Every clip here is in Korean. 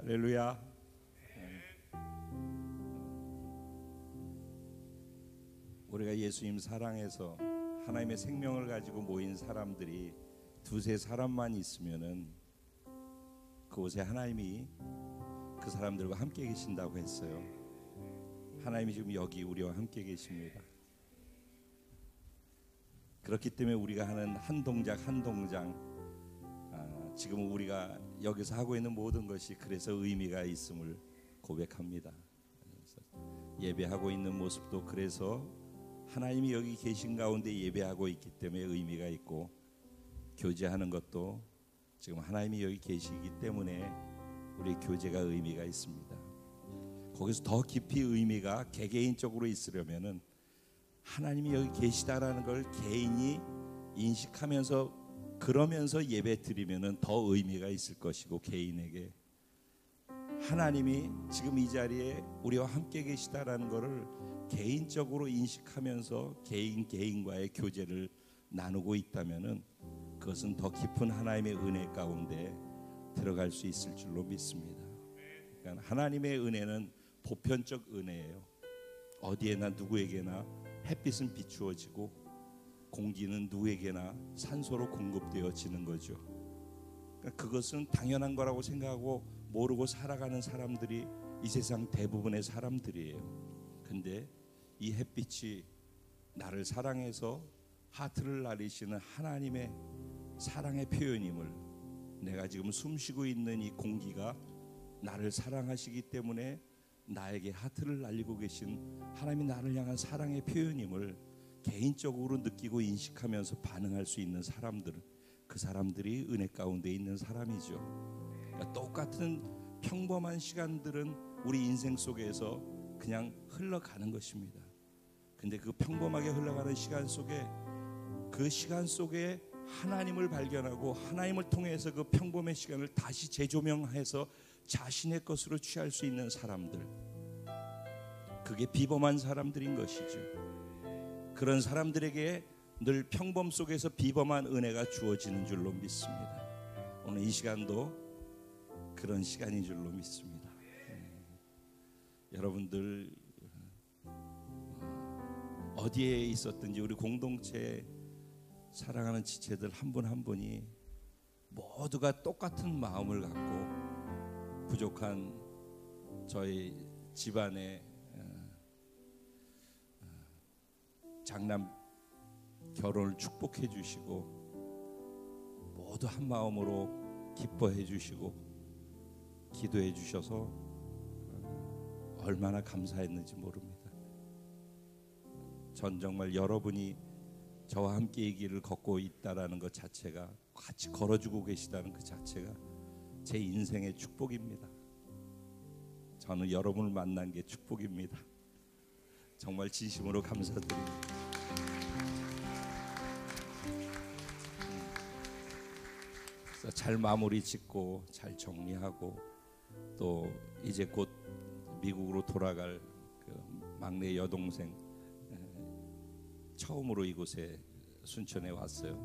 할렐루야. 우리가 예수님 사랑해서 하나님의 생명을 가지고 모인 사람들이 두세 사람만 있으면은 그곳에 하나님이 그 사람들과 함께 계신다고 했어요. 하나님이 지금 여기 우리와 함께 계십니다. 그렇기 때문에 우리가 하는 한 동작 한 동작, 지금 우리가 여기서 하고 있는 모든 것이 그래서 의미가 있음을 고백합니다. 예배하고 있는 모습도 그래서 하나님이 여기 계신 가운데 예배하고 있기 때문에 의미가 있고, 교제하는 것도 지금 하나님이 여기 계시기 때문에 우리 교제가 의미가 있습니다. 거기서 더 깊이 의미가 개개인적으로 있으려면은 하나님이 여기 계시다라는 걸 개인이 인식하면서 그러면서 예배 드리면은 더 의미가 있을 것이고, 개인에게 하나님이 지금 이 자리에 우리와 함께 계시다라는 것을 개인적으로 인식하면서 개인과의 교제를 나누고 있다면은 그것은 더 깊은 하나님의 은혜 가운데 들어갈 수 있을 줄로 믿습니다. 그러니까 하나님의 은혜는 보편적 은혜예요. 어디에나 누구에게나 햇빛은 비추어지고 공기는 누구에게나 산소로 공급되어지는 거죠. 그러니까 그것은 당연한 거라고 생각하고 모르고 살아가는 사람들이 이 세상 대부분의 사람들이에요. 근데 이 햇빛이 나를 사랑해서 하트를 날리시는 하나님의 사랑의 표현임을, 내가 지금 숨쉬고 있는 이 공기가 나를 사랑하시기 때문에 나에게 하트를 날리고 계신 하나님이 나를 향한 사랑의 표현임을 개인적으로 느끼고 인식하면서 반응할 수 있는 사람들, 그 사람들이 은혜 가운데 있는 사람이죠. 그러니까 똑같은 평범한 시간들은 우리 인생 속에서 그냥 흘러가는 것입니다. 근데 그 평범하게 흘러가는 시간 속에, 그 시간 속에 하나님을 발견하고 하나님을 통해서 그 평범의 시간을 다시 재조명해서 자신의 것으로 취할 수 있는 사람들, 그게 비범한 사람들인 것이죠. 그런 사람들에게 늘 평범 속에서 비범한 은혜가 주어지는 줄로 믿습니다. 오늘 이 시간도 그런 시간인 줄로 믿습니다. 여러분들 어디에 있었든지 우리 공동체 사랑하는 지체들 한 분 한 분이 모두가 똑같은 마음을 갖고 부족한 저희 집안의 장남 결혼을 축복해 주시고 모두 한 마음으로 기뻐해 주시고 기도해 주셔서 얼마나 감사했는지 모릅니다. 전 정말 여러분이 저와 함께 이 길을 걷고 있다라는 것 자체가, 같이 걸어주고 계시다는 그 자체가 제 인생의 축복입니다. 저는 여러분을 만난 게 축복입니다. 정말 진심으로 감사드립니다. 그래서 잘 마무리 짓고 잘 정리하고, 또 이제 곧 미국으로 돌아갈 그 막내 여동생 처음으로 이곳에 순천에 왔어요.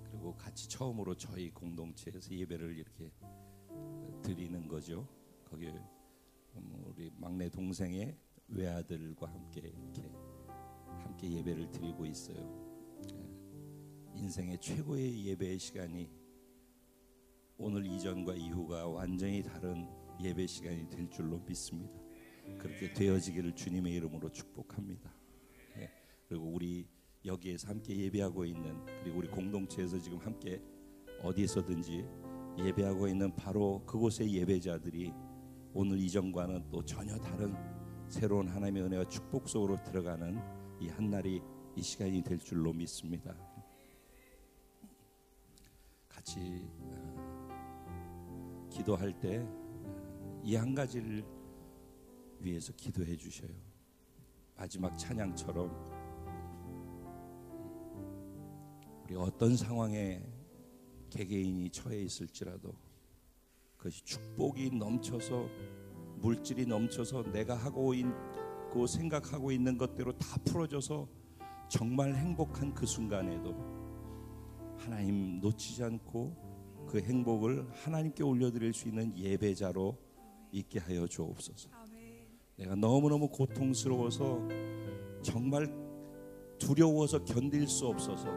그리고 같이 처음으로 저희 공동체에서 예배를 이렇게 드리는 거죠. 거기 우리 막내 동생의 외아들과 함께 예배를 드리고 있어요. 인생의 최고의 예배의 시간이 오늘 이전과 이후가 완전히 다른 예배 시간이 될 줄로 믿습니다. 그렇게 되어지기를 주님의 이름으로 축복합니다. 그리고 우리 여기에서 함께 예배하고 있는, 그리고 우리 공동체에서 지금 함께 어디에서든지 예배하고 있는 바로 그곳의 예배자들이 오늘 이전과는 또 전혀 다른 새로운 하나님의 은혜와 축복 속으로 들어가는 이 한날이, 이 시간이 될 줄로 믿습니다. 같이 기도할 때 이 한 가지를 위해서 기도해 주셔요. 마지막 찬양처럼 우리 어떤 상황에 개개인이 처해 있을지라도 그것이 축복이 넘쳐서, 물질이 넘쳐서 내가 하고 있고 생각하고 있는 것대로 다 풀어져서 정말 행복한 그 순간에도 하나님 놓치지 않고 그 행복을 하나님께 올려드릴 수 있는 예배자로 있게 하여 주옵소서. 내가 너무너무 고통스러워서 정말 두려워서 견딜 수 없어서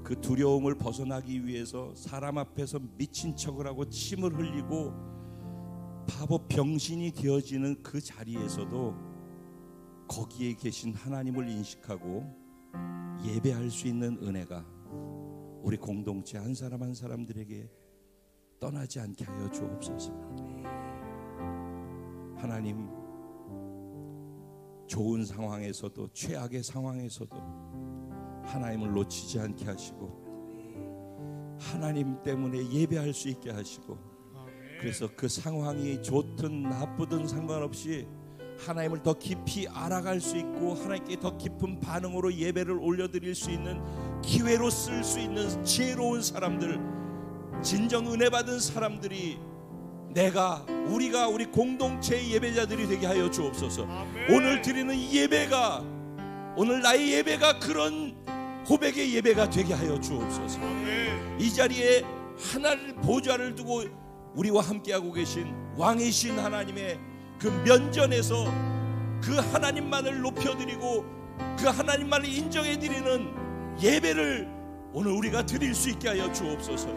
그 두려움을 벗어나기 위해서 사람 앞에서 미친 척을 하고 침을 흘리고 바보 병신이 되어지는 그 자리에서도 거기에 계신 하나님을 인식하고 예배할 수 있는 은혜가 우리 공동체 한 사람 한 사람들에게 떠나지 않게 하여 주옵소서. 하나님, 좋은 상황에서도 최악의 상황에서도 하나님을 놓치지 않게 하시고 하나님 때문에 예배할 수 있게 하시고, 그래서 그 상황이 좋든 나쁘든 상관없이 하나님을 더 깊이 알아갈 수 있고 하나님께 더 깊은 반응으로 예배를 올려드릴 수 있는 기회로 쓸 수 있는 지혜로운 사람들, 진정 은혜 받은 사람들이 우리가 우리 공동체의 예배자들이 되게 하여 주옵소서. 오늘 드리는 이 예배가, 오늘 나의 예배가 그런 고백의 예배가 되게 하여 주옵소서. 이 자리에 하나님 보좌를 두고 우리와 함께하고 계신 왕이신 하나님의 그 면전에서 그 하나님만을 높여드리고 그 하나님만을 인정해드리는 예배를 오늘 우리가 드릴 수 있게 하여 주옵소서.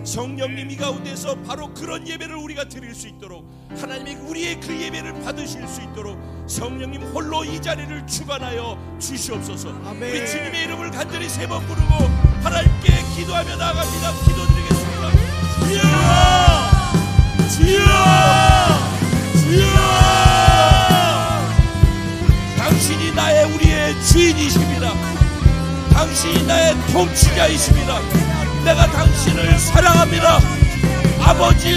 성령님 이 가운데서 바로 그런 예배를 우리가 드릴 수 있도록, 하나님이 우리의 그 예배를 받으실 수 있도록 성령님 홀로 이 자리를 주관하여 주시옵소서. 우리 주님의 이름을 간절히 세 번 부르고 하나님께 기도하며 나아갑니다. 기도드리겠습니다. 주여! 주여! 주여! 당신이 우리의 주인이십니다. 당신이 나의 통치자이십니다. 내가 당신을 사랑합니다. 아버지,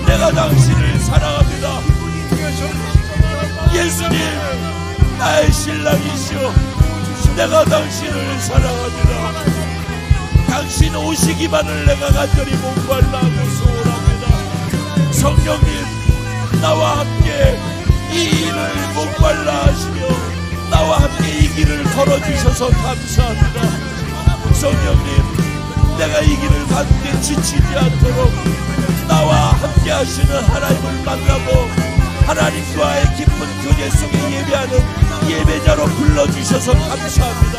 내가 당신을 사랑합니다. 예수님, 나의 신랑이시오. 내가 당신을 사랑합니다. 당신 오시기만을 내가 간절히 목말라하고 소원합니다. 성령님, 나와 함께 이 일을 목말라 하시며 나와 함께 이 길을 걸어주셔서 감사합니다. 성령님, 내가 이 길을 가는데 지치지 않도록 나와 함께 하시는 하나님을 만나고 하나님과의 깊은 교제 속에 예배하는 예배자로 불러주셔서 감사합니다.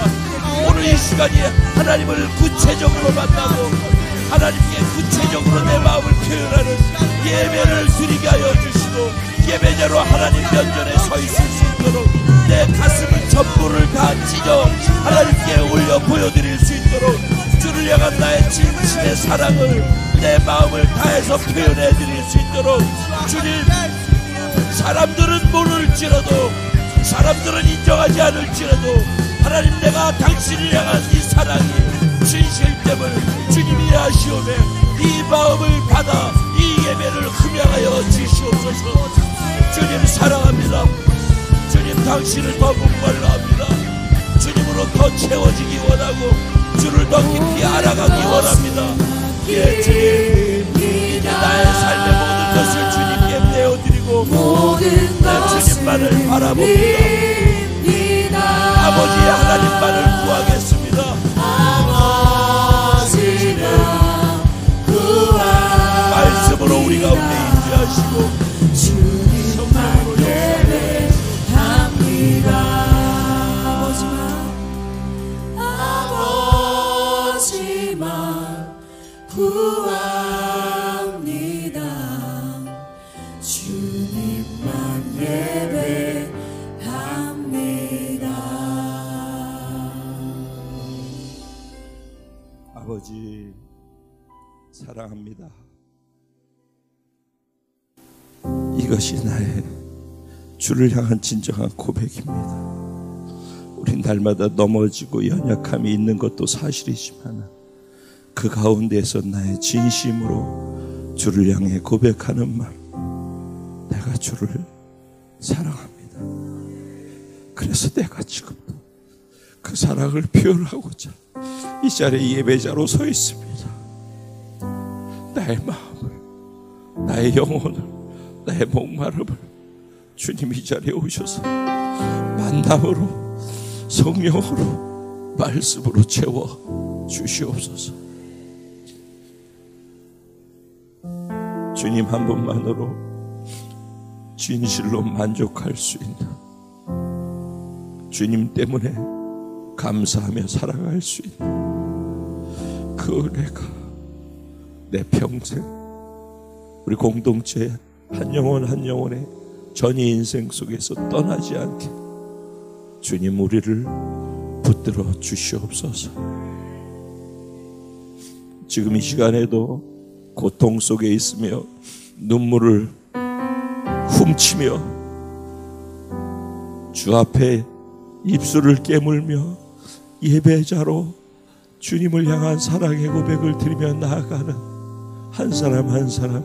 오늘 이 시간이 하나님을 구체적으로 만나고 하나님께 구체적으로 내 마음을 표현하는 예배를 드리게 하여 주시고, 예배자로 하나님 면전에 서 있을 수 있도록 내 가슴을 전부를 다 찢어 하나님께 올려 보여드릴 수 있도록 주를 향한 나의 진심의 사랑을 내 마음을 다해서 표현해드릴 수 있도록, 주님, 사람들은 모를지라도 사람들은 인정하지 않을지라도 하나님, 내가 당신을 향한 이 사랑이 진실됨을 주님이 아시오매 이 마음을 받아 이 예배를 흠양하여 주시옵소서. 주님 사랑합니다. 주님, 당신을 더 목말라 합니다. 주님으로 더 채워지기 원하고 주를 더 깊이 알아가기 원합니다. 예, 주님, 이제 나의 삶의 모든 것을 주님께 내어드리고 내 주님만을 바라봅니다. 아버지 하나님만을 구하겠습니다. 말씀으로 우리 가운데 임재하시고 주님만 예배합니다. 아버지만 구합니다. 주님만 예배합니다. 아버지 사랑합니다. 이것이 나의 주를 향한 진정한 고백입니다. 우린 날마다 넘어지고 연약함이 있는 것도 사실이지만 그 가운데에서 나의 진심으로 주를 향해 고백하는 말, 내가 주를 사랑합니다. 그래서 내가 지금도 그 사랑을 표현하고자 이 자리에 예배자로 서 있습니다. 나의 마음을, 나의 영혼을, 나의 목마름을 주님 이 자리에 오셔서 만남으로, 성령으로, 말씀으로 채워 주시옵소서. 주님 한 분만으로 진실로 만족할 수 있는, 주님 때문에 감사하며 살아갈 수 있는 그 은혜가 내 평생, 우리 공동체 한 영혼 한 영혼의 전이 인생 속에서 떠나지 않게 주님 우리를 붙들어 주시옵소서. 지금 이 시간에도 고통 속에 있으며 눈물을 훔치며 주 앞에 입술을 깨물며 예배자로 주님을 향한 사랑의 고백을 드리며 나아가는 한 사람 한 사람,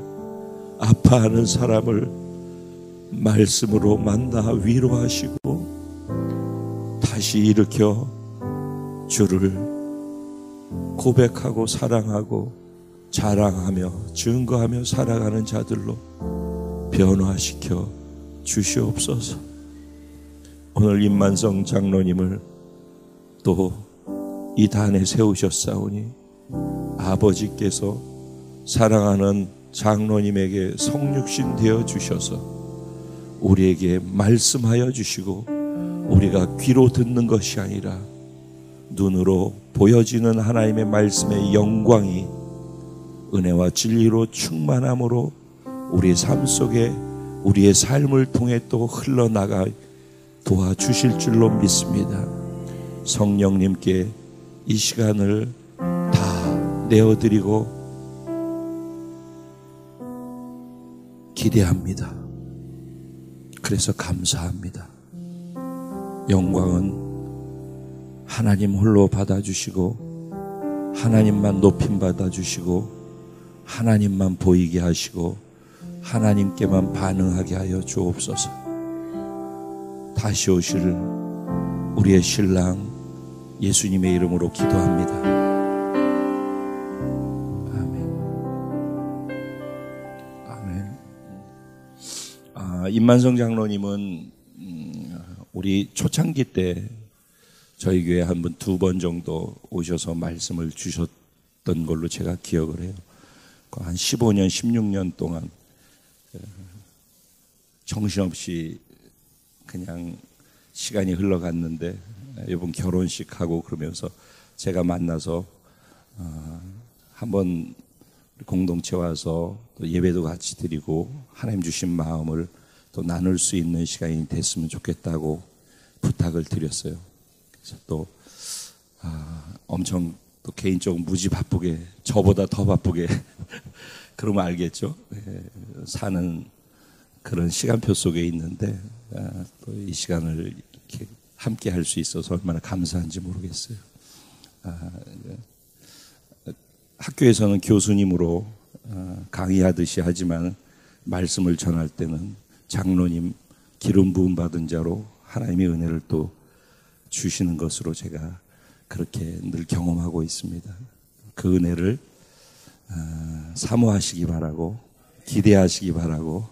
아파하는 사람을 말씀으로 만나 위로하시고 다시 일으켜 주를 고백하고 사랑하고 자랑하며 증거하며 살아가는 자들로 변화시켜 주시옵소서. 오늘 임만성 장로님을 또 이 단에 세우셨사오니 아버지께서 사랑하는 장로님에게 성육신 되어 주셔서 우리에게 말씀하여 주시고, 우리가 귀로 듣는 것이 아니라 눈으로 보여지는 하나님의 말씀의 영광이 은혜와 진리로 충만함으로 우리의 삶 속에 우리의 삶을 통해 또 흘러나가 도와주실 줄로 믿습니다. 성령님께 이 시간을 다 내어드리고 기대합니다. 그래서 감사합니다. 영광은 하나님 홀로 받아주시고 하나님만 높임 받아주시고 하나님만 보이게 하시고 하나님께만 반응하게 하여 주옵소서. 다시 오실 우리의 신랑 예수님의 이름으로 기도합니다. 아멘. 아멘. 임만성 장로님은 우리 초창기 때 저희 교회 한 번, 두 번 정도 오셔서 말씀을 주셨던 걸로 제가 기억을 해요. 한 15년, 16년 동안 정신없이 그냥 시간이 흘러갔는데, 이번 결혼식하고 그러면서 제가 만나서 한번 공동체 와서 또 예배도 같이 드리고 하나님 주신 마음을 또 나눌 수 있는 시간이 됐으면 좋겠다고 부탁을 드렸어요. 그래서 또 엄청 또 개인적으로 무지 바쁘게, 저보다 더 바쁘게 그러면 알겠죠. 사는 그런 시간표 속에 있는데 또 이 시간을 이렇게 함께 할 수 있어서 얼마나 감사한지 모르겠어요. 학교에서는 교수님으로 강의하듯이 하지만 말씀을 전할 때는 장로님 기름 부음 받은 자로 하나님의 은혜를 또 주시는 것으로 제가 그렇게 늘 경험하고 있습니다. 그 은혜를 사모하시기 바라고, 기대하시기 바라고,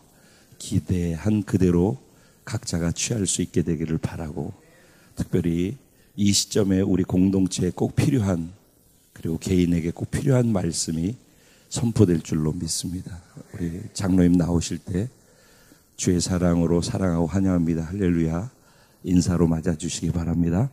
기대한 그대로 각자가 취할 수 있게 되기를 바라고, 특별히 이 시점에 우리 공동체에 꼭 필요한, 그리고 개인에게 꼭 필요한 말씀이 선포될 줄로 믿습니다. 우리 장로님 나오실 때 주의 사랑으로 사랑하고 환영합니다. 할렐루야 인사로 맞아주시기 바랍니다.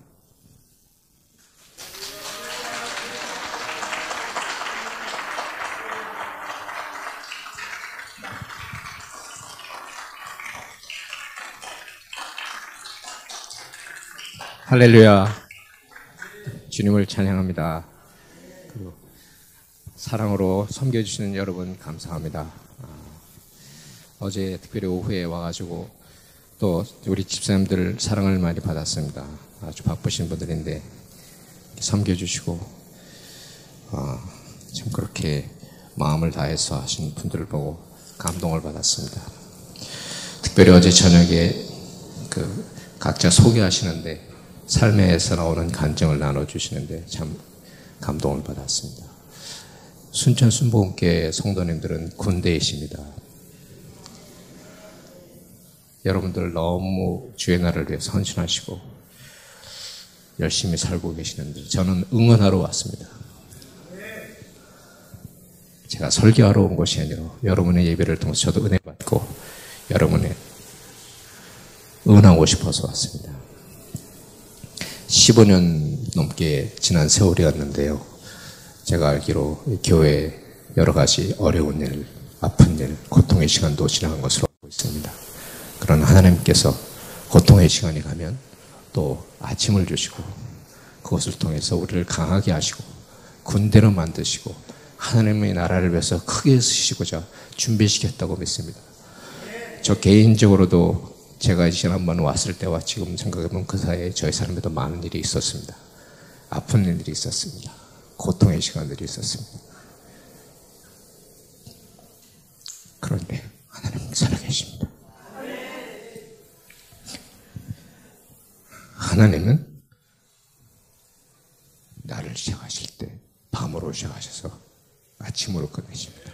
할렐루야. 주님을 찬양합니다. 그리고 사랑으로 섬겨주시는 여러분 감사합니다. 어제 특별히 오후에 와가지고 또 우리 집사님들 사랑을 많이 받았습니다. 아주 바쁘신 분들인데 섬겨주시고 참 그렇게 마음을 다해서 하시는 분들을 보고 감동을 받았습니다. 특별히 어제 저녁에 각자 소개하시는데 삶에서 나오는 간증을 나눠주시는데 참 감동을 받았습니다. 순천 순복음교회 성도님들은 군대이십니다. 여러분들 너무 주의 나라를 위해 헌신하시고 열심히 살고 계시는데 저는 응원하러 왔습니다. 제가 설교하러 온 것이 아니라 여러분의 예배를 통해서 저도 은혜 받고 여러분의 응원하고 싶어서 왔습니다. 15년 넘게 지난 세월이었는데요. 제가 알기로 교회 여러 가지 어려운 일, 아픈 일, 고통의 시간도 지나간 것으로 알고 있습니다. 그러나 하나님께서 고통의 시간이 가면 또 아침을 주시고 그것을 통해서 우리를 강하게 하시고 군대로 만드시고 하나님의 나라를 위해서 크게 쓰시고자 준비시켰다고 믿습니다. 저 개인적으로도 제가 지난번 왔을 때와 지금 생각해보면 그 사이에 저희 삶에도 많은 일이 있었습니다. 아픈 일들이 있었습니다. 고통의 시간들이 있었습니다. 그런데 하나님 살아계십니다. 하나님은 나를 시작하실 때 밤으로 시작하셔서 아침으로 끝내십니다.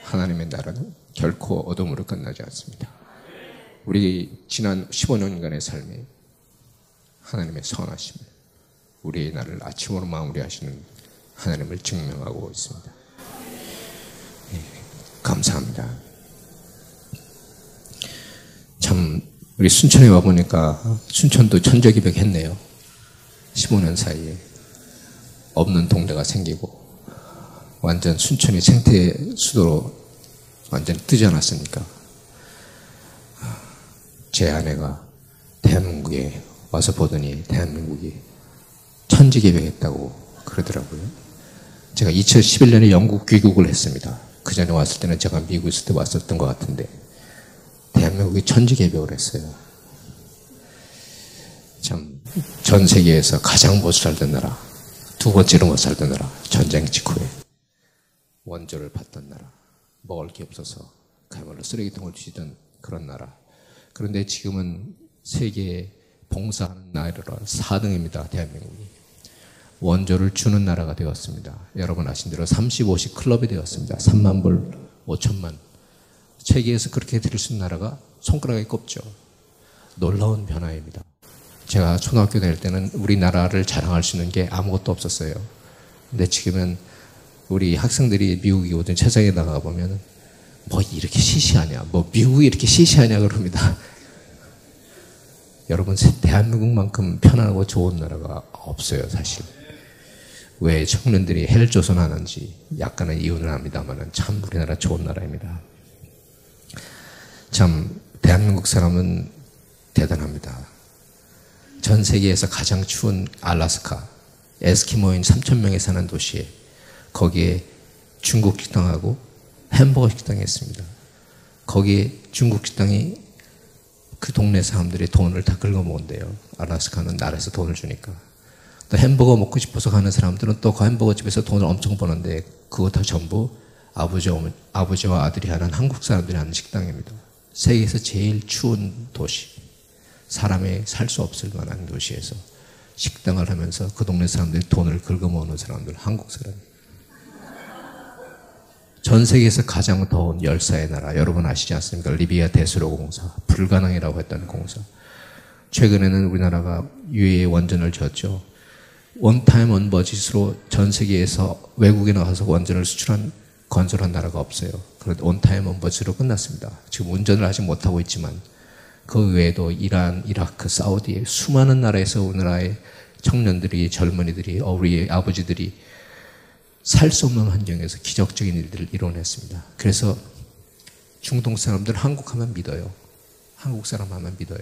하나님의 나라는 결코 어둠으로 끝나지 않습니다. 우리 지난 15년간의 삶에 하나님의 선하심을 우리의 날을 아침으로 마무리하시는 하나님을 증명하고 있습니다. 네, 감사합니다. 참 우리 순천에 와보니까 순천도 천재기백했네요. 15년 사이에 없는 동네가 생기고 완전 순천이 생태 수도로 완전 뜨지 않았습니까? 제 아내가 대한민국에 와서 보더니 대한민국이 천지개벽했다고 그러더라고요. 제가 2011년에 영국 귀국을 했습니다. 그 전에 왔을 때는 제가 미국에 있을 때 왔었던 것 같은데 대한민국이 천지개벽을 했어요. 참 전 세계에서 가장 못 살던 나라, 두 번째로 못 살던 나라, 전쟁 직후에 원조를 받던 나라, 먹을 게 없어서 그야말로 쓰레기통을 뒤지던 그런 나라. 그런데 지금은 세계에 봉사하는 나라로 4등입니다. 대한민국이. 원조를 주는 나라가 되었습니다. 여러분 아신 대로 35시 클럽이 되었습니다. 3만 불, 5천만. 세계에서 그렇게 드릴 수 있는 나라가 손가락에 꼽죠. 놀라운 변화입니다. 제가 초등학교 다닐 때는 우리나라를 자랑할 수 있는 게 아무것도 없었어요. 근데 지금은 우리 학생들이 미국에 오든 세상에 나가 보면 뭐 이렇게 시시하냐, 뭐 미국이 이렇게 시시하냐 그럽니다. 여러분 대한민국만큼 편안하고 좋은 나라가 없어요 사실. 왜 청년들이 헬조선 하는지 약간은 이유는 압니다만 참 우리나라 좋은 나라입니다. 참 대한민국 사람은 대단합니다. 전 세계에서 가장 추운 알래스카 에스키모인 3,000명이 사는 도시에 거기에 중국 식당하고 햄버거 식당이 있습니다. 거기에 중국 식당이 그 동네 사람들이 돈을 다 긁어모은대요. 알래스카는 나라에서 돈을 주니까. 또 햄버거 먹고 싶어서 가는 사람들은 또 그 햄버거 집에서 돈을 엄청 버는데 그거 다 전부 아버지와 아들이 하는 한국 사람들이 하는 식당입니다. 세계에서 제일 추운 도시, 사람이 살 수 없을 만한 도시에서 식당을 하면서 그 동네 사람들이 돈을 긁어모으는 사람들, 한국 사람. 전 세계에서 가장 더운 열사의 나라, 여러분 아시지 않습니까? 리비아 대수로 공사, 불가능이라고 했던 공사. 최근에는 우리나라가 유해의 원전을 지었죠. 원타임 원버짓으로 전 세계에서 외국에 나가서 원전을 수출한 건설한 나라가 없어요. 그런데 원타임 원버짓으로 끝났습니다. 지금 운전을 아직 못하고 있지만 그 외에도 이란, 이라크, 사우디 수많은 나라에서 우리나라의 청년들이, 젊은이들이, 우리의 아버지들이 살 수 없는 환경에서 기적적인 일들을 이뤄냈습니다. 그래서 중동 사람들 한국 하면 믿어요. 한국 사람 하면 믿어요.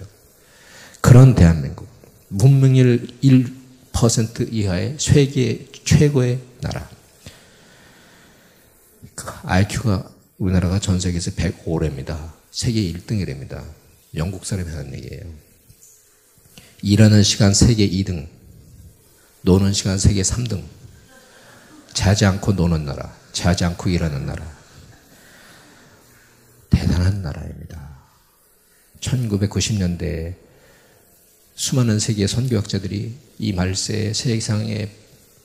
그런 대한민국, 문명률 1% 이하의 세계 최고의 나라. IQ가 우리나라가 전 세계에서 105래입니다. 세계 1등이랍니다. 영국 사람이 하는 얘기예요. 일하는 시간 세계 2등, 노는 시간 세계 3등. 자지 않고 노는 나라, 자지 않고 일하는 나라. 대단한 나라입니다. 1990년대에 수많은 세계 선교학자들이 이 말세의 세상의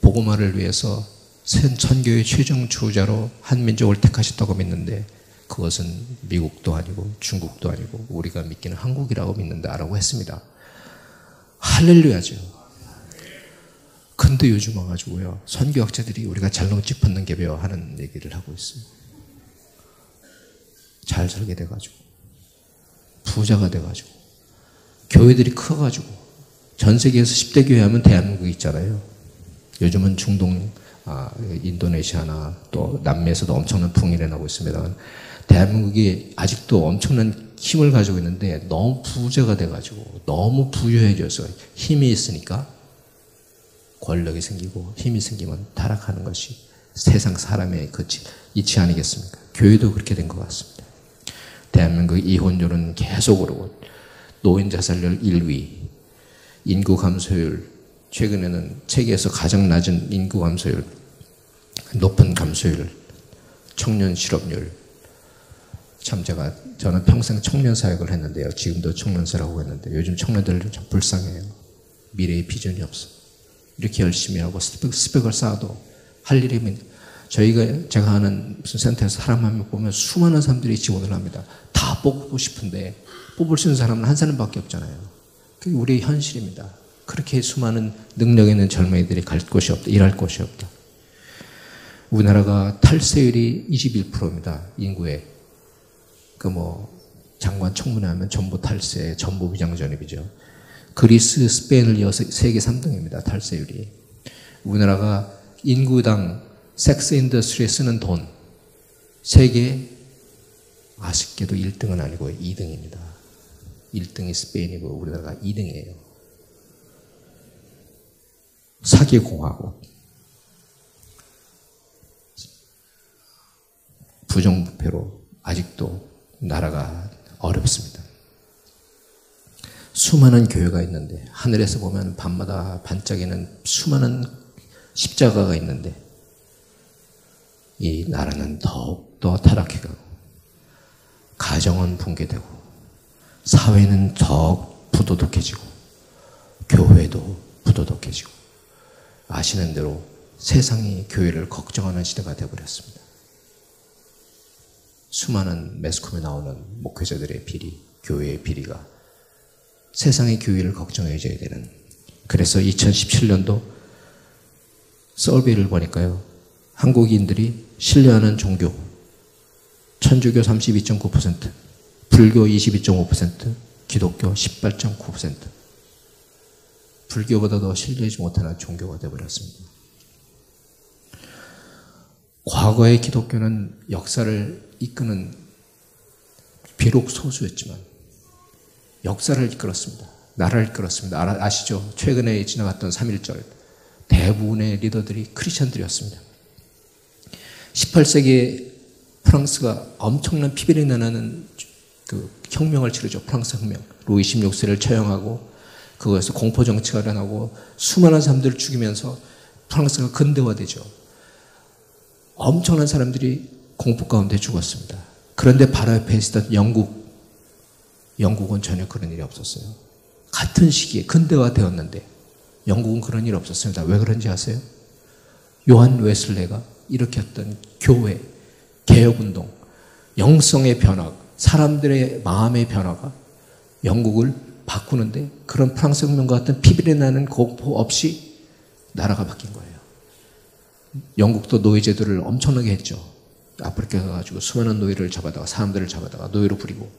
복음화를 위해서 선교의 최종 주자로 한민족을 택하셨다고 믿는데 그것은 미국도 아니고 중국도 아니고 우리가 믿기는 한국이라고 믿는다라고 했습니다. 할렐루야죠. 근데 요즘 와가지고요, 선교학자들이 우리가 잘못 짚었는 게 배워 하는 얘기를 하고 있어요. 잘 살게 돼가지고, 부자가 돼가지고, 교회들이 커가지고, 전 세계에서 10대 교회 하면 대한민국 있잖아요. 요즘은 중동, 인도네시아나 또 남미에서도 엄청난 풍일이 나고 있습니다. 대한민국이 아직도 엄청난 힘을 가지고 있는데 너무 부자가 돼가지고 너무 부유해져서 힘이 있으니까 권력이 생기고 힘이 생기면 타락하는 것이 세상 사람의 이치 아니겠습니까? 교회도 그렇게 된 것 같습니다. 대한민국 이혼율은 계속 오르고 노인 자살률 1위, 인구 감소율, 최근에는 세계에서 가장 낮은 인구 감소율, 높은 감소율, 청년 실업률. 참 저는 평생 청년 사역을 했는데요. 지금도 청년사라고 했는데 요즘 청년들 좀 불쌍해요. 미래의 비전이 없어. 이렇게 열심히 하고 스펙을 쌓아도 할 일이 제가 하는 무슨 센터에서 사람 한 명 보면 수많은 사람들이 지원을 합니다. 다 뽑고 싶은데 뽑을 수 있는 사람은 한 사람밖에 없잖아요. 그게 우리의 현실입니다. 그렇게 수많은 능력 있는 젊은이들이 갈 곳이 없다. 일할 곳이 없다. 우리나라가 탈세율이 21%입니다. 인구에. 장관 청문회 하면 전부 탈세, 전부 비장전입이죠. 그리스, 스페인을 이어서 세계 3등입니다. 탈세율이. 우리나라가 인구당 섹스 인더스트리에 쓰는 돈, 세계 아쉽게도 1등은 아니고 2등입니다. 1등이 스페인이고 우리나라가 2등이에요. 사기공화국. 부정부패로 아직도 나라가 어렵습니다. 수많은 교회가 있는데 하늘에서 보면 밤마다 반짝이는 수많은 십자가가 있는데 이 나라는 더욱더 타락해가고 가정은 붕괴되고 사회는 더욱 부도덕해지고 교회도 부도덕해지고 아시는 대로 세상이 교회를 걱정하는 시대가 되어버렸습니다. 수많은 매스컴에 나오는 목회자들의 비리, 교회의 비리가 세상의 교회를 걱정해줘야 되는. 그래서 2017년도 서베이를 보니까요, 한국인들이 신뢰하는 종교 천주교 32.9%, 불교 22.5%, 기독교 18.9%. 불교보다 더 신뢰하지 못하는 종교가 되어버렸습니다. 과거의 기독교는 역사를 이끄는, 비록 소수였지만 역사를 이끌었습니다. 나라를 이끌었습니다. 아시죠? 최근에 지나갔던 3.1절 대부분의 리더들이 크리스천들이었습니다. 18세기에 프랑스가 엄청난 피비린내 나는 그 혁명을 치르죠. 프랑스 혁명. 루이 16세를 처형하고 그것에서 공포정치가 일어나고 수많은 사람들을 죽이면서 프랑스가 근대화되죠. 엄청난 사람들이 공포 가운데 죽었습니다. 그런데 바로 옆에 있었던 영국은 전혀 그런 일이 없었어요. 같은 시기에 근대화되었는데 영국은 그런 일이 없었습니다. 왜 그런지 아세요? 요한 웨슬레가 일으켰던 교회, 개혁운동, 영성의 변화, 사람들의 마음의 변화가 영국을 바꾸는데 그런 프랑스 혁명과 같은 피비린내 나는 공포 없이 나라가 바뀐 거예요. 영국도 노예제도를 엄청나게 했죠. 아프리카 가가지고 수많은 노예를 잡아다가 사람들을 잡아다가 노예로 부리고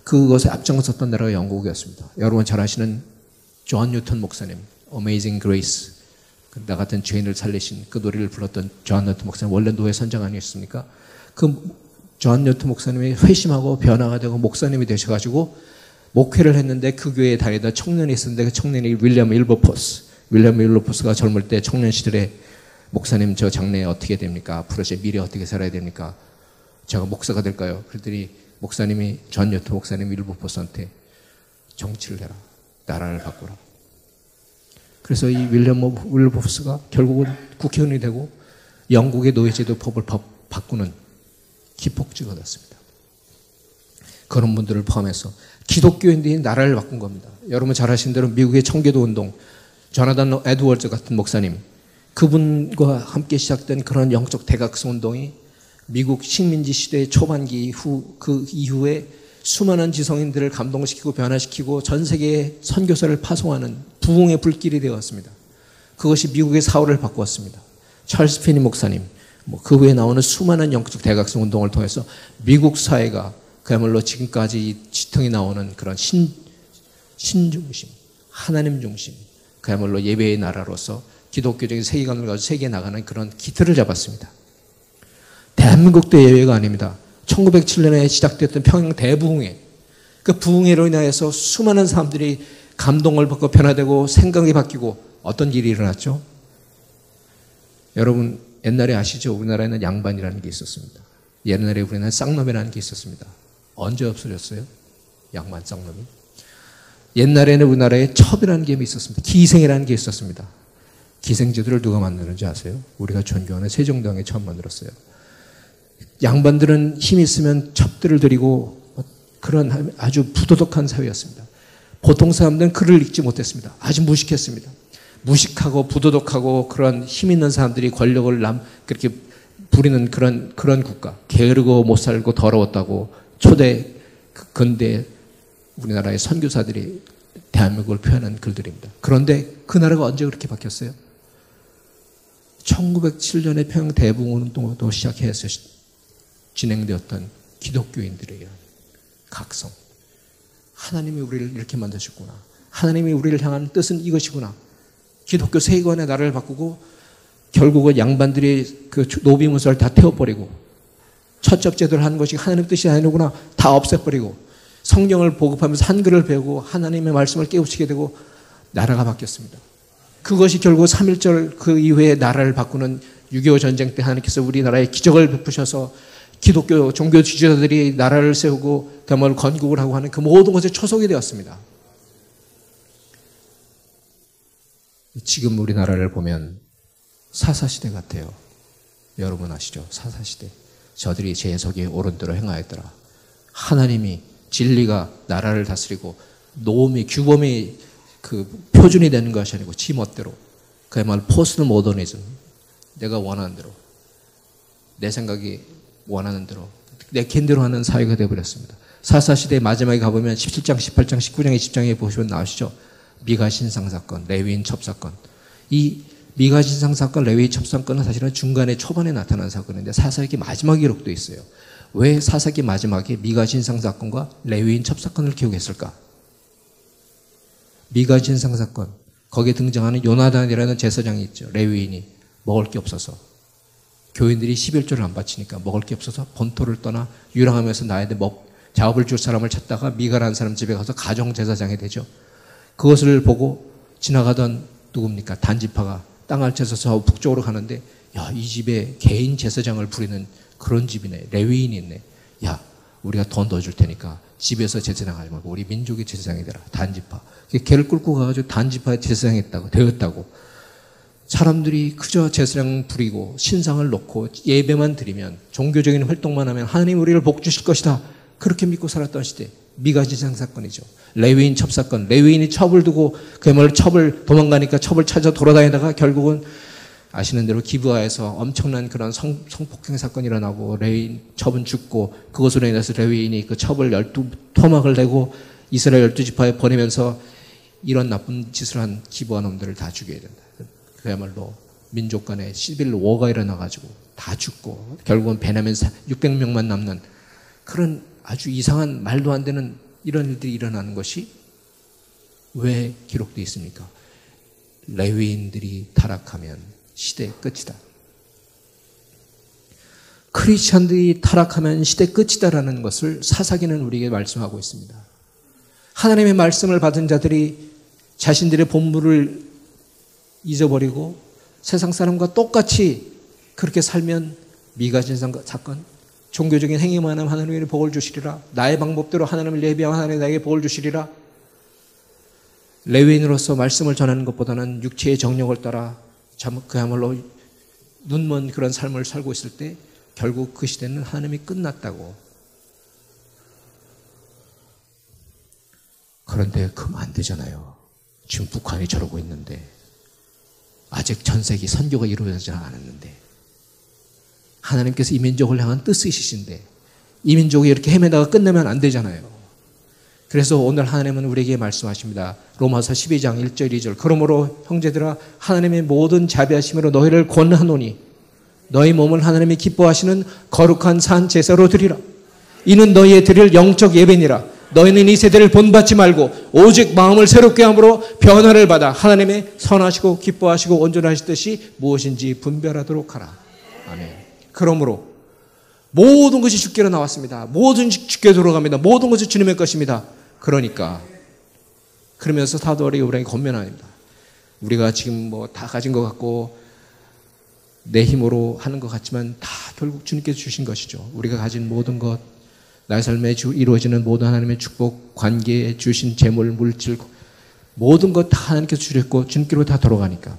그것에 앞장섰던 나라가 영국이었습니다. 여러분 잘 아시는 존 뉴턴 목사님, Amazing Grace, 나 같은 죄인을 살리신 그 노래를 불렀던 존 뉴턴 목사님, 원래 노예 선장 아니었습니까? 그 존 뉴턴 목사님이 회심하고 변화가 되고 목사님이 되셔가지고 목회를 했는데 그 교회에 다니다 청년이 있었는데 그 청년이 윌리엄 윌버포스가 젊을 때 청년 시절에 목사님 저 장래에 어떻게 됩니까? 앞으로 제 미래 어떻게 살아야 됩니까? 제가 목사가 될까요? 그랬더니 목사님이 존 뉴턴 목사님 윌버포스한테 정치를 해라. 나라를 바꾸라. 그래서 이 윌버포스가 결국은 국회의원이 되고 영국의 노예제도법을 바꾸는 기폭제가 됐습니다. 그런 분들을 포함해서 기독교인들이 나라를 바꾼 겁니다. 여러분 잘 아시는 대로 미국의 청교도 운동, 조나단 에드워즈 같은 목사님, 그분과 함께 시작된 그런 영적 대각성 운동이 미국 식민지 시대의 초반기 그 이후에 수많은 지성인들을 감동시키고 변화시키고 전 세계에 선교사를 파송하는 부흥의 불길이 되었습니다. 그것이 미국의 사활을 바꾸었습니다. 찰스 피니 목사님, 그 후에 나오는 수많은 영적 대각성 운동을 통해서 미국 사회가 그야말로 지금까지 지통이 나오는 그런 신중심, 하나님 중심, 그야말로 예배의 나라로서 기독교적인 세계관을 가지고 세계에 나가는 그런 기틀을 잡았습니다. 대한민국도 예외가 아닙니다. 1907년에 시작됐던 평양 대부흥회, 그 부흥회로 인하여서 수많은 사람들이 감동을 받고 변화되고 생각이 바뀌고 어떤 일이 일어났죠? 여러분 옛날에 아시죠? 우리나라에는 양반이라는 게 있었습니다. 옛날에 우리나라에 쌍놈이라는 게 있었습니다. 언제 없어졌어요? 양반 쌍놈이. 옛날에는 우리나라에 첩이라는 게 있었습니다. 기생이라는 게 있었습니다. 기생제도를 누가 만드는지 아세요? 우리가 존경하는 세종대왕이 처음 만들었어요. 양반들은 힘이 있으면 첩들을 들이고 그런 아주 부도덕한 사회였습니다. 보통 사람들은 글을 읽지 못했습니다. 아주 무식했습니다. 무식하고 부도덕하고 그런 힘 있는 사람들이 권력을 그렇게 부리는 그런 국가. 게으르고 못 살고 더러웠다고 초대 근대 우리나라의 선교사들이 대한민국을 표현한 글들입니다. 그런데 그 나라가 언제 그렇게 바뀌었어요? 1907년에 평양 대부흥운동도 시작해서 진행되었던 기독교인들의 각성. 하나님이 우리를 이렇게 만드셨구나. 하나님이 우리를 향한 뜻은 이것이구나. 기독교 세계관의 나라를 바꾸고 결국은 양반들이 그 노비문서를 다 태워버리고 첫접제도를 하는 것이 하나님 뜻이 아니구나 다 없애버리고 성경을 보급하면서 한글을 배우고 하나님의 말씀을 깨우치게 되고 나라가 바뀌었습니다. 그것이 결국 3.1절 그 이후에 나라를 바꾸는 6.25 전쟁 때 하나님께서 우리나라에 기적을 베푸셔서 기독교 종교 지도자들이 나라를 세우고 그야말로 건국을 하고 하는 그 모든 것에 초석이 되었습니다. 지금 우리나라를 보면 사사시대 같아요. 여러분 아시죠? 사사시대. 저들이 제석의 옳은대로 행하였더라. 하나님이 진리가 나라를 다스리고 노음이 규범이 그 표준이 되는 것이 아니고 지 멋대로 그야말로 포스트 모더니즘 내가 원하는 대로 내 생각이 원하는 대로 내 캔대로 하는 사회가 되어버렸습니다. 사사시대 마지막에 가보면 17장, 18장, 19장, 20장에 보시면 나오시죠. 미가신상 사건, 레위인 첩사건. 이 미가신상 사건, 레위인 첩사건은 사실은 중간에 초반에 나타난 사건인데 사사기 마지막에 기록되어 있어요. 왜 사사기 마지막에 미가신상 사건과 레위인 첩사건을 기록했을까? 미가신상 사건, 거기에 등장하는 요나단이라는 제사장이 있죠. 레위인이 먹을 게 없어서 교인들이 11조를 안 바치니까 먹을 게 없어서 본토를 떠나 유랑하면서 나에게 작업을 줄 사람을 찾다가 미가라는 사람 집에 가서 가정 제사장이 되죠. 그것을 보고 지나가던 누굽니까? 단지파가 땅을 채서서 북쪽으로 가는데 야, 이 집에 개인 제사장을 부리는 그런 집이네. 레위인이 있네. 야, 우리가 돈 더 줄 테니까 집에서 제사장 하지 말고 우리 민족의 제사장이 되라. 단지파. 걔를 끌고 가가지고 단지파의 제사장이 되었다고. 사람들이 그저 제사장 부리고 신상을 놓고 예배만 드리면 종교적인 활동만 하면 하나님 우리를 복 주실 것이다. 그렇게 믿고 살았던 시대. 미가신상 사건이죠. 레위인 첩사건. 레위인이 첩을 두고 그야말로 첩을 도망가니까 첩을 찾아 돌아다니다가 결국은 아시는 대로 기브아에서 엄청난 그런 성폭행 사건이 일어나고 레위인 첩은 죽고 그것으로 인해서 레위인이 그 첩을 12토막을 내고 이스라엘 12지파에 보내면서 이런 나쁜 짓을 한 기브아 놈들을 다 죽여야 된다. 그야말로 민족 간에 시빌 워가 일어나가지고 다 죽고 결국은 베냐민 600명만 남는 그런 아주 이상한 말도 안 되는 이런 일들이 일어나는 것이 왜 기록되어 있습니까? 레위인들이 타락하면 시대의 끝이다. 크리스찬들이 타락하면 시대의 끝이다라는 것을 사사기는 우리에게 말씀하고 있습니다. 하나님의 말씀을 받은 자들이 자신들의 본물을 잊어버리고 세상 사람과 똑같이 그렇게 살면 미가신상 사건, 종교적인 행위만 하면 하나님이 복을 주시리라. 나의 방법대로 하나님을 예비하면 하나님이 나에게 복을 주시리라. 레위인으로서 말씀을 전하는 것보다는 육체의 정욕을 따라 그야말로 눈먼 그런 삶을 살고 있을 때 결국 그 시대는 하나님이 끝났다고. 그런데 그러면 안 되잖아요. 지금 북한이 저러고 있는데 아직 전 세계 선교가 이루어지지 않았는데 하나님께서 이 민족을 향한 뜻이 있으신데 이 민족이 이렇게 헤매다가 끝내면 안 되잖아요. 그래서 오늘 하나님은 우리에게 말씀하십니다. 로마서 12장 1절 2절. 그러므로 형제들아 하나님의 모든 자비하심으로 너희를 권하노니 너희 몸을 하나님이 기뻐하시는 거룩한 산 제사로 드리라. 이는 너희의 드릴 영적 예배니라. 너희는 이 세대를 본받지 말고 오직 마음을 새롭게 함으로 변화를 받아 하나님의 선하시고 기뻐하시고 온전하시듯이 무엇인지 분별하도록 하라. 아멘. 그러므로 모든 것이 주께로 나왔습니다. 모든 것이 주께 돌아갑니다. 모든 것이 주님의 것입니다. 그러니까 그러면서 사도들이 우리에게 권면합니다. 우리가 지금 뭐 다 가진 것 같고 내 힘으로 하는 것 같지만 다 결국 주님께서 주신 것이죠. 우리가 가진 모든 것, 나의 삶에 이루어지는 모든 하나님의 축복, 관계에 주신 재물, 물질, 모든 것 다 하나님께서 주셨고 주님께로 다 돌아가니까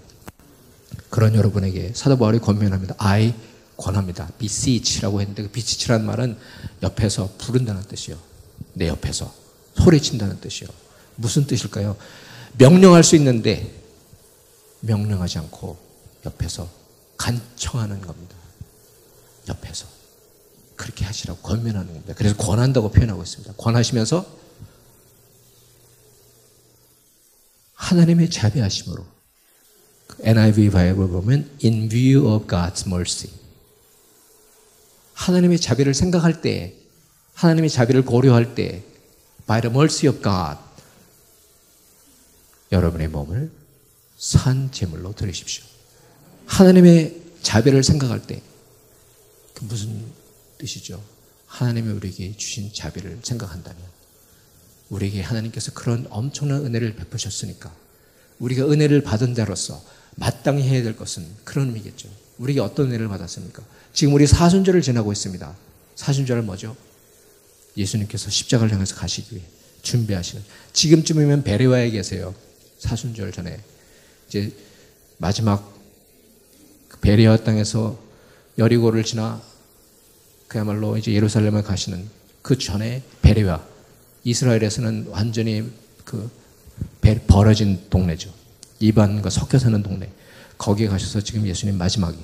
그런 여러분에게 사도 바울이 권면합니다. I 권합니다. beseech라고 했는데 그 beseech라는 말은 옆에서 부른다는 뜻이요. 내 옆에서 소리친다는 뜻이요. 무슨 뜻일까요? 명령할 수 있는데 명령하지 않고 옆에서 간청하는 겁니다. 옆에서 그렇게 하시라고 권면하는 겁니다. 그래서 권한다고 표현하고 있습니다. 권하시면서 하나님의 자비하심으로 NIV 바이블 보면 in view of God's mercy 하나님의 자비를 생각할 때 하나님의 자비를 고려할 때 by the mercy of God 여러분의 몸을 산 제물로 드리십시오. 하나님의 자비를 생각할 때 그 무슨 뜻이죠? 하나님이 우리에게 주신 자비를 생각한다면 우리에게 하나님께서 그런 엄청난 은혜를 베푸셨으니까 우리가 은혜를 받은 자로서 마땅히 해야 될 것은 그런 의미겠죠. 우리에게 어떤 은혜를 받았습니까? 지금 우리 사순절을 지나고 있습니다. 사순절은 뭐죠? 예수님께서 십자가를 향해서 가시기 위해 준비하시는 지금쯤이면 베레와에 계세요. 사순절 전에 이제 마지막 베레와 땅에서 여리고를 지나 그야말로 이제 예루살렘에 가시는 그 전에 베레와 이스라엘에서는 완전히 그 벌어진 동네죠. 이방인과 섞여 사는 동네. 거기에 가셔서 지금 예수님 마지막에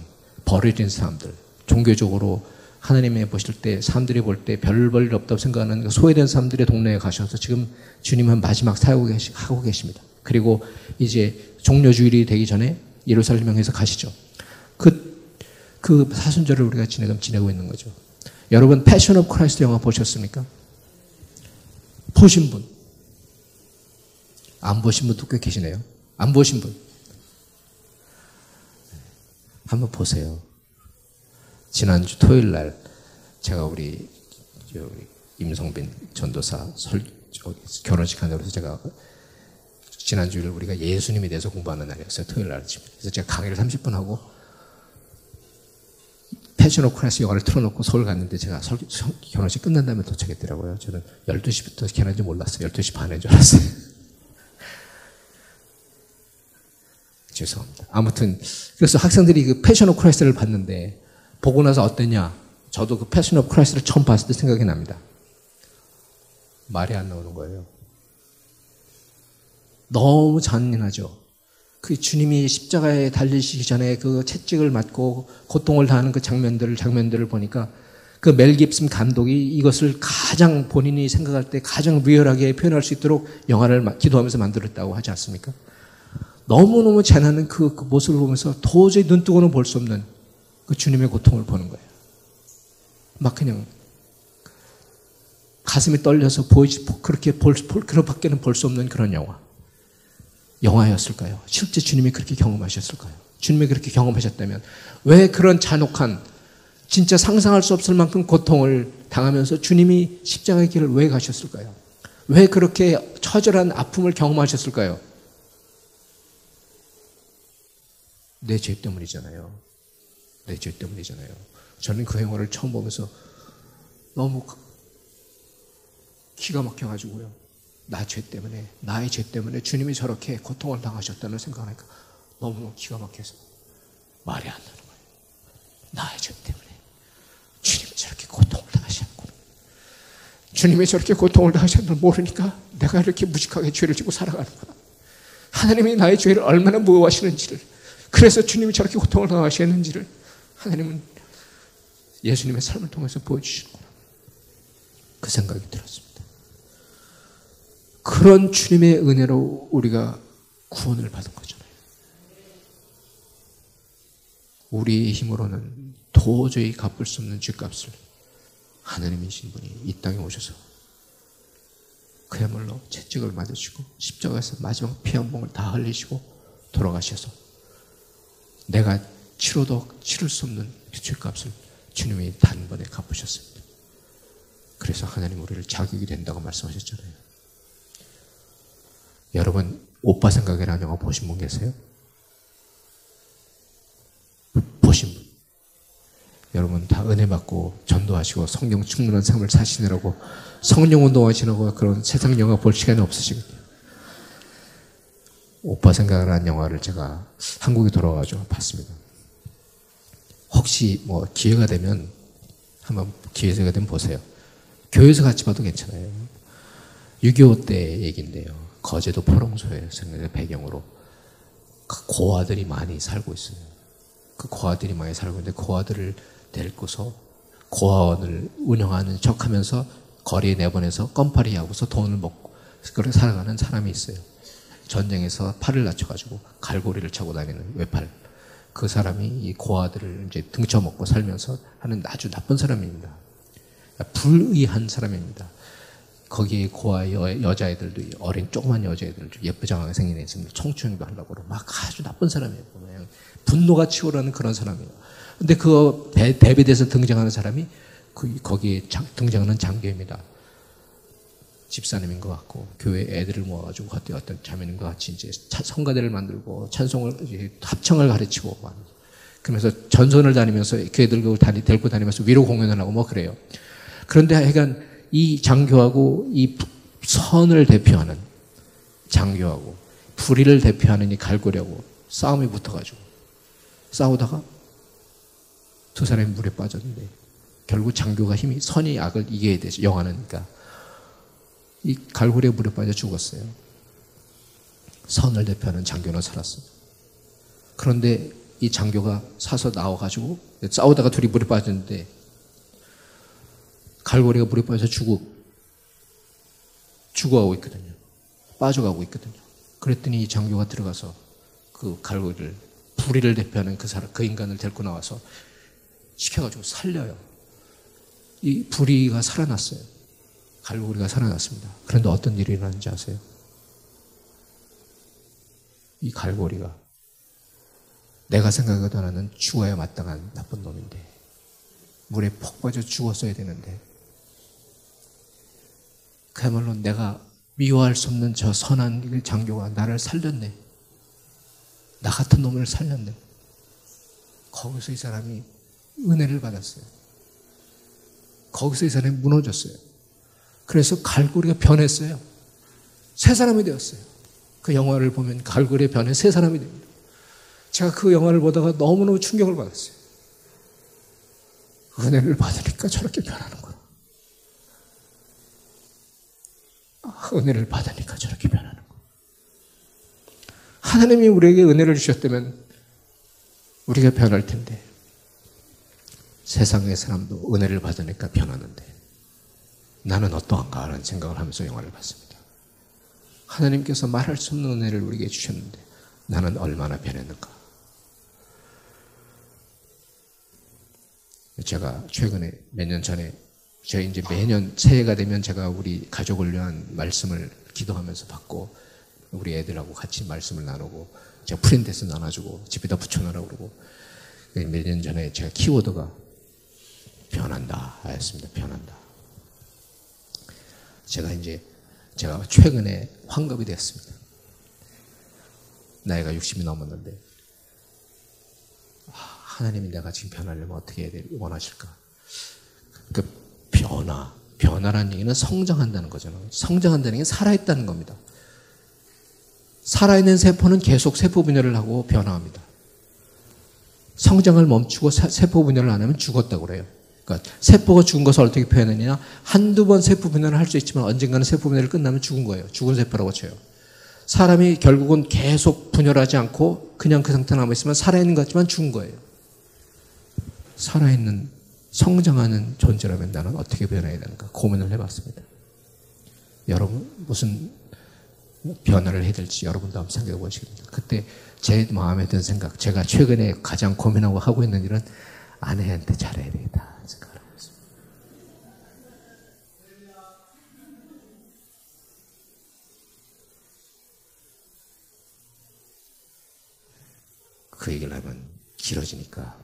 버려진 사람들, 종교적으로 하나님의 보실 때 사람들이 볼 때 별 볼 일 없다고 생각하는 소외된 사람들의 동네에 가셔서 지금 주님은 마지막 사역하고 계십니다. 그리고 이제 종려주일이 되기 전에 예루살렘 향해서 가시죠. 그 사순절을 우리가 지내고 있는 거죠. 여러분 패션 오브 크라이스트 영화 보셨습니까? 보신 분? 안 보신 분도 꽤 계시네요. 안 보신 분? 한번 보세요. 지난주 토요일 날 제가 우리 임성빈 전도사 결혼식 한다고 해서 제가 지난주일 우리가 예수님에 대해서 공부하는 날이었어요. 토요일 날 아침. 그래서 제가 강의를 30분 하고 패션 오브 크라이스트 영화를 틀어놓고 서울 갔는데 제가 결혼식 끝난 다음에 도착했더라고요. 저는 12시부터 개는지 몰랐어요. 12시 반인 줄 알았어요. 죄송합니다. 아무튼 그래서 학생들이 그 패션 오브 크라이스트를 봤는데 보고 나서 어땠냐? 저도 그 패션 오브 크라이스트를 처음 봤을 때 생각이 납니다. 말이 안 나오는 거예요. 너무 잔인하죠. 그 주님이 십자가에 달리시기 전에 그 채찍을 맞고 고통을 당하는 그 장면들을 보니까 그 멜 깁슨 감독이 이것을 가장 본인이 생각할 때 가장 리얼하게 표현할 수 있도록 영화를 기도하면서 만들었다고 하지 않습니까? 너무너무 잔인한 그 모습을 보면서 도저히 눈뜨고는 볼 수 없는 그 주님의 고통을 보는 거예요. 막 그냥 가슴이 떨려서 그렇게밖에는 볼 수 없는 그런 영화였을까요? 실제 주님이 그렇게 경험하셨을까요? 주님이 그렇게 경험하셨다면 왜 그런 잔혹한 진짜 상상할 수 없을 만큼 고통을 당하면서 주님이 십자가의 길을 왜 가셨을까요? 왜 그렇게 처절한 아픔을 경험하셨을까요? 내 죄 때문이잖아요. 내 죄 때문이잖아요. 저는 그 영화를 처음 보면서 너무 기가 막혀가지고요. 나의 죄 때문에 주님이 저렇게 고통을 당하셨다는 생각하니까 너무 기가 막혀서 말이 안 나는 거예요. 나의 죄 때문에 주님이 저렇게 고통을 당하셨구나. 주님이 저렇게 고통을 당하셨는 걸 모르니까 내가 이렇게 무식하게 죄를 지고 살아가는구나. 하나님이 나의 죄를 얼마나 무거워하시는지를, 그래서 주님이 저렇게 고통을 당하셨는지를 하나님은 예수님의 삶을 통해서 보여주시는구나. 그 생각이 들었습니다. 그런 주님의 은혜로 우리가 구원을 받은 거잖아요. 우리의 힘으로는 도저히 갚을 수 없는 죗값을 하나님이신 분이 이 땅에 오셔서 그야말로 채찍을 맞으시고 십자가에서 마지막 피 한 방울 다 흘리시고 돌아가셔서 내가 치러도 치를 수 없는 그 죗값을 주님이 단번에 갚으셨습니다. 그래서 하나님 우리를 자격이 된다고 말씀하셨잖아요. 여러분 오빠 생각이라는 영화 보신 분 계세요? 보신 분? 여러분 다 은혜 받고 전도하시고 성령 충만한 삶을 사시느라고 성령 운동하시느라고 그런 세상 영화 볼 시간이 없으시거든요. 오빠 생각이라는 영화를 제가 한국에 돌아와가지고 봤습니다. 혹시 뭐 기회가 되면 한번 기회가 되면 보세요. 교회에서 같이 봐도 괜찮아요. 6.25 때 얘기인데요. 거제도 포롱소에 배경으로 고아들이 많이 살고 있어요. 그 고아들이 많이 살고 있는데 고아들을 데리고서 고아원을 운영하는 척하면서 거리에 내보내서 껌파리 하고서 돈을 먹고 그렇게 살아가는 사람이 있어요. 전쟁에서 팔을 다쳐가지고 갈고리를 차고 다니는 외팔. 그 사람이 이 고아들을 이제 등쳐먹고 살면서 하는 아주 나쁜 사람입니다. 불의한 사람입니다. 거기에 고아 여자애들도 어린 조그만 여자애들도 예쁘장하게 생긴 애 있으면 청춘도 하려고 그러고 막 아주 나쁜 사람이에요. 그냥 분노가 치오르는 그런 사람이에요. 근데 그 데뷔돼서 등장하는 사람이 거기에 등장하는 장교입니다. 집사님인 것 같고 교회 애들을 모아가지고 그때 어떤 자매님과 같이 이제 성가대를 만들고 찬송을 합창을 가르치고 그러면서 전선을 다니면서 교회들 데리고 다니면서 위로 공연을 하고 뭐 그래요. 그런데 하여간 이 장교하고 이 선을 대표하는 장교하고 불의를 대표하는 이 갈고리하고 싸움이 붙어가지고 싸우다가 두 사람이 물에 빠졌는데 결국 장교가 힘이 선이 악을 이겨야 되죠. 영화니까. 이 갈고리에 물에 빠져 죽었어요. 선을 대표하는 장교는 살았어요. 그런데 이 장교가 사서 나와가지고 싸우다가 둘이 물에 빠졌는데 갈고리가 물에 빠져서 죽어가고 있거든요. 빠져가고 있거든요. 그랬더니 이 장교가 들어가서 그 갈고리를 불의를 대표하는 그 인간을 데리고 나와서 시켜가지고 살려요. 이 불의가 살아났어요. 갈고리가 살아났습니다. 그런데 어떤 일이 일어났는지 아세요? 이 갈고리가 내가 생각하던 하는 죽어야 마땅한 나쁜 놈인데 물에 폭 빠져 죽었어야 되는데 그야말로 내가 미워할 수 없는 저 선한 장교가 나를 살렸네. 나 같은 놈을 살렸네. 거기서 이 사람이 은혜를 받았어요. 거기서 이 사람이 무너졌어요. 그래서 갈고리가 변했어요. 새 사람이 되었어요. 그 영화를 보면 갈고리에 변해 새 사람이 됩니다. 제가 그 영화를 보다가 너무너무 충격을 받았어요. 은혜를 받으니까 저렇게 변하는구나. 은혜를 받으니까 저렇게 변하는구나. 하나님이 우리에게 은혜를 주셨다면 우리가 변할 텐데 세상의 사람도 은혜를 받으니까 변하는데 나는 어떠한가 하는 생각을 하면서 영화를 봤습니다. 하나님께서 말할 수 없는 은혜를 우리에게 주셨는데 나는 얼마나 변했는가. 제가 최근에 몇 년 전에 제가 이제 매년 새해가 되면 제가 우리 가족을 위한 말씀을 기도하면서 받고 우리 애들하고 같이 말씀을 나누고 제가 프린트에서 나눠주고 집에다 붙여놓으라고 그러고 몇 년 전에 제가 키워드가 변한다 하였습니다. 변한다. 제가 최근에 환갑이 되었습니다. 나이가 60이 넘었는데 하나님이 내가 지금 변하려면 어떻게 해야 원하실까? 그 변화라는 얘기는 성장한다는 거잖아요. 성장한다는 게 살아있다는 겁니다. 살아있는 세포는 계속 세포 분열을 하고 변화합니다. 성장을 멈추고 세포 분열을 안 하면 죽었다고 그래요. 그러니까 세포가 죽은 것을 어떻게 표현하느냐? 한두 번 세포 분열을 할 수 있지만 언젠가는 세포 분열이 끝나면 죽은 거예요. 죽은 세포라고 쳐요. 사람이 결국은 계속 분열하지 않고 그냥 그 상태로 남아있으면 살아있는 것 같지만 죽은 거예요. 살아있는 성장하는 존재라면 나는 어떻게 변해야 되는가 고민을 해봤습니다. 여러분 무슨 변화를 해야 될지 여러분도 한번 생각해 보시기 바랍니다. 그때 제 마음에 든 생각, 제가 최근에 가장 고민하고 하고 있는 일은 아내한테 잘해야 되겠다 생각을 하고 있습니다. 그 얘기를 하면 길어지니까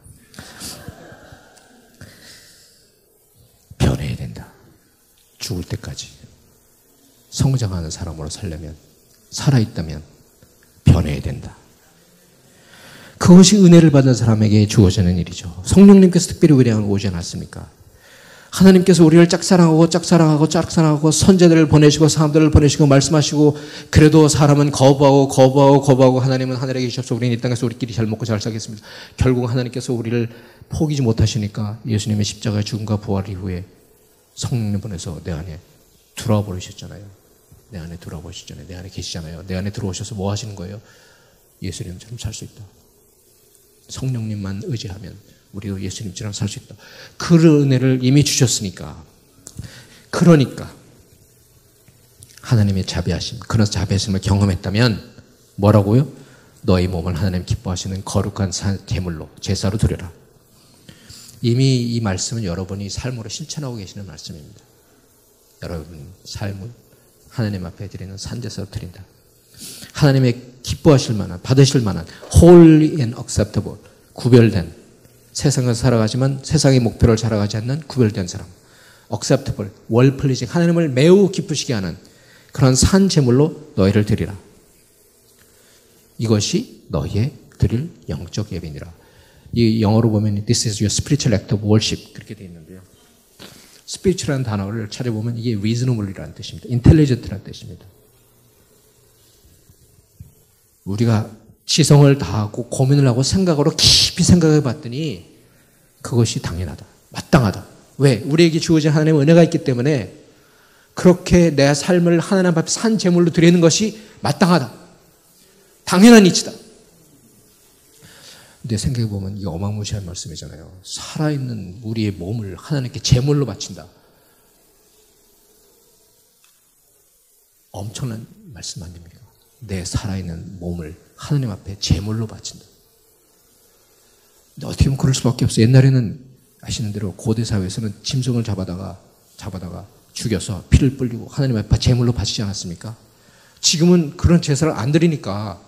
변해야 된다. 죽을 때까지 성장하는 사람으로 살려면, 살아있다면 변해야 된다. 그것이 은혜를 받은 사람에게 주어지는 일이죠. 성령님께서 특별히 우리 안에 오지 않았습니까? 하나님께서 우리를 짝사랑하고 선제들을 보내시고 사람들을 보내시고 말씀하시고, 그래도 사람은 거부하고 하나님은 하늘에 계셔서 우리는 이 땅에서 우리끼리 잘 먹고 잘 살겠습니다. 결국 하나님께서 우리를 포기지 못하시니까 예수님의 십자가의 죽음과 부활 이후에 성령님 보내서 내 안에 들어와 버리셨잖아요. 내 안에 들어와 보시잖아요. 내 안에 계시잖아요. 내 안에 들어오셔서 뭐 하시는 거예요? 예수님처럼 살 수 있다. 성령님만 의지하면 우리도 예수님처럼 살 수 있다. 그 은혜를 이미 주셨으니까. 그러니까 하나님의 자비하심, 그런 자비하심을 경험했다면 뭐라고요? 너희 몸을 하나님 기뻐하시는 거룩한 제물로, 제사로 드려라. 이미 이 말씀은 여러분이 삶으로 실천하고 계시는 말씀입니다. 여러분 삶을 하나님 앞에 드리는 산제사로 드린다. 하나님의 기뻐하실 만한, 받으실 만한 holy and acceptable, 구별된, 세상에서 살아가지만 세상의 목표를 살아가지 않는 구별된 사람, acceptable, well pleasing, 하나님을 매우 기쁘시게 하는 그런 산 제물로 너희를 드리라. 이것이 너희의 드릴 영적 예배니라. 이 영어로 보면 This is your spiritual act of worship 그렇게 되어 있는데요. spiritual이라는 단어를 찾아보면 이게 reasonable이라는 뜻입니다. intelligent이라는 뜻입니다. 우리가 지성을 다하고 고민을 하고 생각으로 깊이 생각해 봤더니 그것이 당연하다. 마땅하다. 왜? 우리에게 주어진 하나님의 은혜가 있기 때문에 그렇게 내 삶을 하나님 앞에 산 제물로 드리는 것이 마땅하다. 당연한 이치다. 근데 생각해 보면 이게 어마무시한 말씀이잖아요. 살아있는 우리의 몸을 하나님께 제물로 바친다. 엄청난 말씀 아닙니까? 내 살아있는 몸을 하나님 앞에 제물로 바친다. 근데 어떻게 보면 그럴 수밖에 없어요. 옛날에는 아시는 대로 고대 사회에서는 짐승을 잡아다가 죽여서 피를 뿌리고 하나님 앞에 제물로 바치지 않았습니까? 지금은 그런 제사를 안 드리니까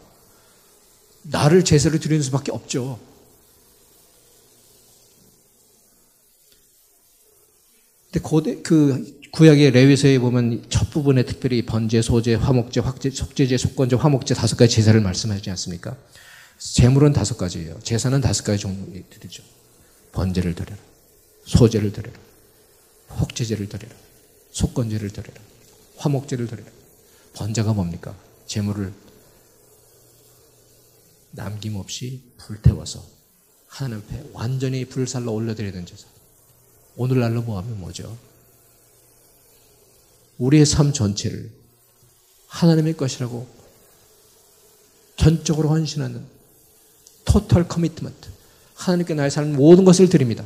나를 제사로 드리는 수밖에 없죠. 근데 구약의 레위서에 보면 첫 부분에 특별히 번제, 소제, 화목제, 속제제, 속건제, 화목제 5가지 제사를 말씀하지 않습니까? 제물은 5가지예요. 제사는 5가지 종류들이죠. 번제를 드려라, 소제를 드려라, 속제제를 드려라, 속건제를 드려라, 화목제를 드려라. 번제가 뭡니까? 제물을 남김없이 불태워서 하나님 앞에 완전히 불살로 올려드리는 제사. 오늘날로 뭐하면 뭐죠? 우리의 삶 전체를 하나님의 것이라고 전적으로 헌신하는 토탈 커미트먼트. 하나님께 나의 삶 모든 것을 드립니다.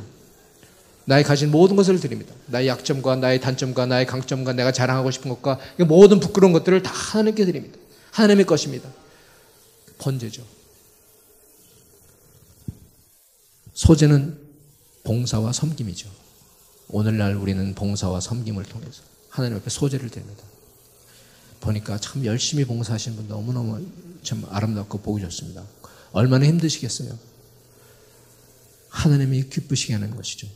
나의 가진 모든 것을 드립니다. 나의 약점과 나의 단점과 나의 강점과 내가 자랑하고 싶은 것과 모든 부끄러운 것들을 다 하나님께 드립니다. 하나님의 것입니다. 번제죠. 소제는 봉사와 섬김이죠. 오늘날 우리는 봉사와 섬김을 통해서 하나님 앞에 소제를 드립니다. 보니까 참 열심히 봉사하시는 분 너무너무 참 아름답고 보기 좋습니다. 얼마나 힘드시겠어요? 하나님이 기쁘시게 하는 것이죠.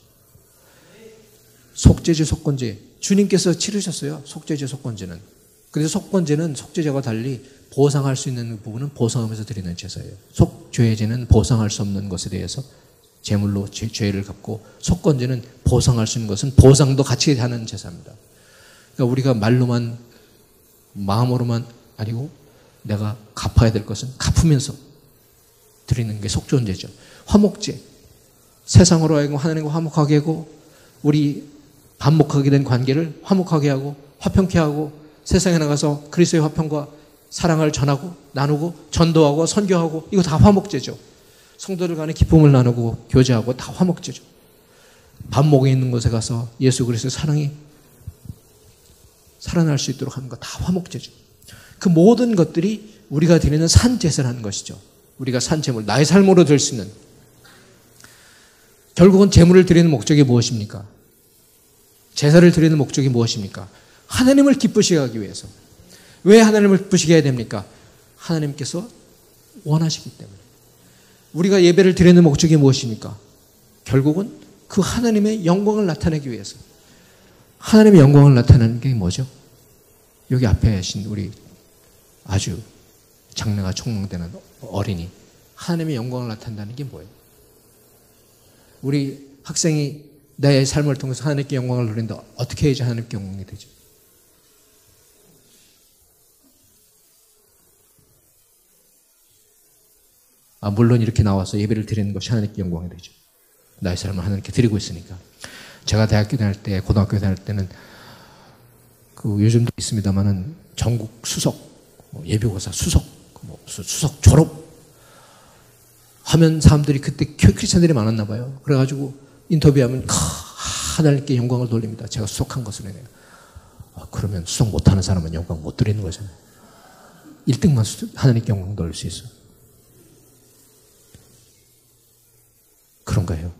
속죄제, 속건제 주님께서 치르셨어요. 속죄제, 속건제는. 그래서 속건제는 속죄제와 달리 보상할 수 있는 부분은 보상하면서 드리는 제사예요. 속죄제는 보상할 수 없는 것에 대해서 제물로 죄를 갚고, 속건제는 보상할 수 있는 것은 보상도 같이 하는 제사입니다. 그러니까 우리가 말로만 마음으로만 아니고 내가 갚아야 될 것은 갚으면서 드리는 게 속죄제죠. 화목제, 세상으로 하여금 하나님과 화목하게 하고 우리 반목하게 된 관계를 화목하게 하고 화평케 하고 세상에 나가서 그리스도의 화평과 사랑을 전하고 나누고 전도하고 선교하고, 이거 다 화목제죠. 성도들 간에 기쁨을 나누고 교제하고 다 화목제죠. 반목에 있는 곳에 가서 예수 그리스도의 사랑이 살아날 수 있도록 하는 거 다 화목제죠. 그 모든 것들이 우리가 드리는 산제사라는 것이죠. 우리가 산제물, 나의 삶으로 될 수 있는. 결국은 제물을 드리는 목적이 무엇입니까? 제사를 드리는 목적이 무엇입니까? 하나님을 기쁘시게 하기 위해서. 왜 하나님을 기쁘시게 해야 됩니까? 하나님께서 원하시기 때문에. 우리가 예배를 드리는 목적이 무엇입니까? 결국은 그 하나님의 영광을 나타내기 위해서. 하나님의 영광을 나타내는 게 뭐죠? 여기 앞에 계신 우리 아주 장래가 촉망되는 어린이. 하나님의 영광을 나타낸다는 게 뭐예요? 우리 학생이 나의 삶을 통해서 하나님께 영광을 누린다. 어떻게 해야지 하나님께 영광이 되죠? 물론 이렇게 나와서 예배를 드리는 것이 하나님께 영광이 되죠. 나의 삶을 하나님께 드리고 있으니까. 제가 대학교 다닐 때, 고등학교 다닐 때는 요즘도 있습니다만은 전국 수석, 예비고사 수석, 수석 졸업 하면 사람들이 그때 크리스찬들이 많았나 봐요. 그래가지고 인터뷰하면 하나님께 영광을 돌립니다. 제가 수석한 것으로 인해요. 그러면 수석 못하는 사람은 영광 못 드리는 거잖아요. 1등만 하나님께 영광 돌릴 수 있어요. 그런 거예요.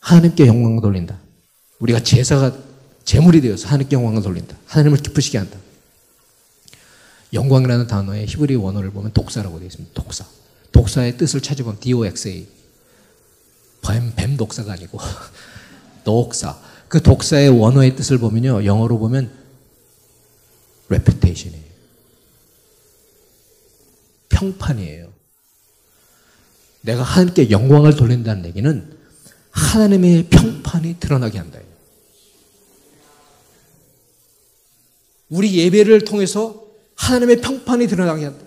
하나님께 영광을 돌린다. 우리가 제사가 제물이 되어서 하나님께 영광을 돌린다. 하나님을 기쁘시게 한다. 영광이라는 단어의 히브리 원어를 보면 독사라고 되어 있습니다. 독사. 독사의 뜻을 찾아보면 DOXA. 뱀 독사가 아니고 독사. 그 독사의 원어의 뜻을 보면요. 영어로 보면 reputation이에요. 평판이에요. 내가 하나님께 영광을 돌린다는 얘기는 하나님의 평판이 드러나게 한다. 우리 예배를 통해서 하나님의 평판이 드러나게 한다.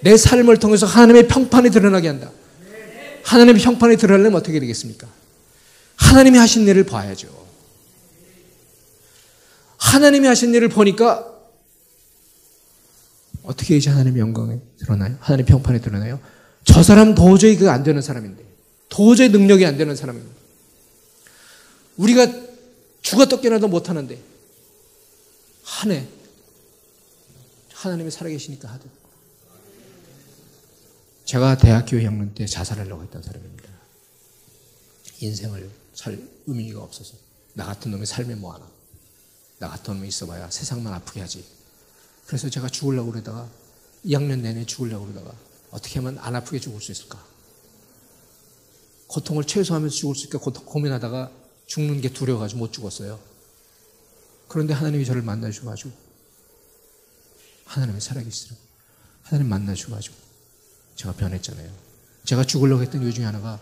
내 삶을 통해서 하나님의 평판이 드러나게 한다. 하나님의 평판이 드러나려면 어떻게 되겠습니까? 하나님이 하신 일을 봐야죠. 하나님이 하신 일을 보니까 어떻게 이제 하나님의 영광이 드러나요? 하나님의 평판이 드러나요? 저 사람 도저히 그거 안 되는 사람인데, 도저히 능력이 안 되는 사람입니다. 우리가 죽어 깨어나도 못하는데 하네. 하나님이 살아계시니까 하도. 제가 대학교 2학년 때 자살하려고 했던 사람입니다. 인생을 살 의미가 없어서. 나 같은 놈이 삶에 뭐하나. 나 같은 놈이 있어봐야 세상만 아프게 하지. 그래서 제가 죽으려고 그러다가 2학년 내내 죽으려고 그러다가 어떻게 하면 안 아프게 죽을 수 있을까? 고통을 최소화하면서 죽을 수 있을까 고민하다가 죽는 게 두려워가지고 못 죽었어요. 그런데 하나님이 저를 만나주셔가지고 하나님이 살아계시더라고요. 하나님 만나주셔가지고 제가 변했잖아요. 제가 죽으려고 했던 이유 중에 하나가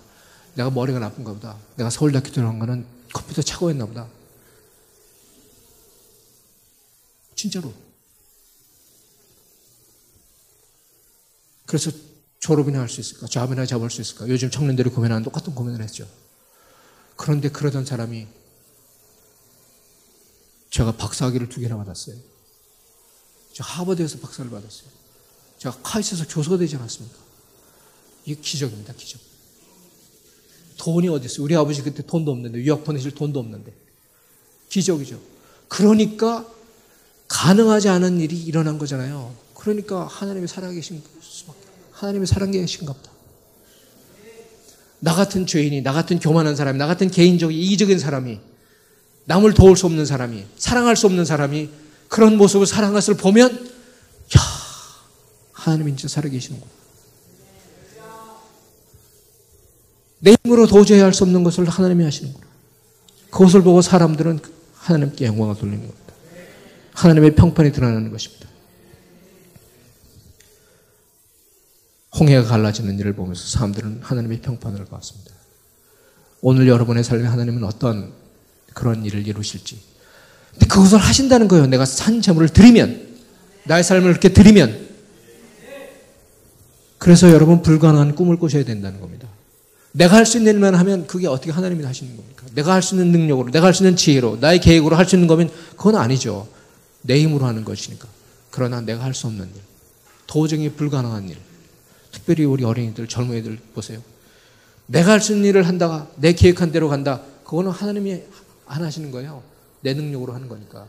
내가 머리가 나쁜가 보다. 내가 서울대학교 들어간 거는 컴퓨터 착오했나 보다. 진짜로. 그래서 졸업이나 할 수 있을까? 잡이나 잡을 수 있을까? 요즘 청년들이 고민하는 똑같은 고민을 했죠. 그런데 그러던 사람이 제가 박사학위를 2개나 받았어요. 제가 하버드에서 박사를 받았어요. 제가 카이스트에서 교수가 되지 않았습니까? 이게 기적입니다, 기적. 돈이 어디 있어요? 우리 아버지 그때 돈도 없는데, 유학 보내실 돈도 없는데. 기적이죠. 그러니까 가능하지 않은 일이 일어난 거잖아요. 그러니까 하나님이 살아계신 수밖에. 하나님이 살아계신가 보다. 나 같은 죄인이, 나 같은 교만한 사람이, 나 같은 개인적인 이기적인 사람이, 남을 도울 수 없는 사람이, 사랑할 수 없는 사람이 그런 모습을 사랑할 것을 보면 야, 하나님이 진짜 살아계시는구나. 내 힘으로 도저히 할 수 없는 것을 하나님이 하시는구나. 그것을 보고 사람들은 하나님께 영광을 돌리는 겁니다. 하나님의 평판이 드러나는 것입니다. 홍해가 갈라지는 일을 보면서 사람들은 하나님의 평판을 봤습니다. 오늘 여러분의 삶에 하나님은 어떤 그런 일을 이루실지. 근데 그것을 하신다는 거예요. 내가 산 제물을 드리면, 나의 삶을 이렇게 드리면. 그래서 여러분 불가능한 꿈을 꾸셔야 된다는 겁니다. 내가 할 수 있는 일만 하면 그게 어떻게 하나님이 하시는 겁니까? 내가 할 수 있는 능력으로, 내가 할 수 있는 지혜로, 나의 계획으로 할 수 있는 거면 그건 아니죠. 내 힘으로 하는 것이니까. 그러나 내가 할 수 없는 일, 도저히 불가능한 일. 특별히 우리 어린이들, 젊은이들 보세요. 내가 할 수 있는 일을 한다가 내 계획한 대로 간다. 그거는 하나님이 안 하시는 거예요. 내 능력으로 하는 거니까.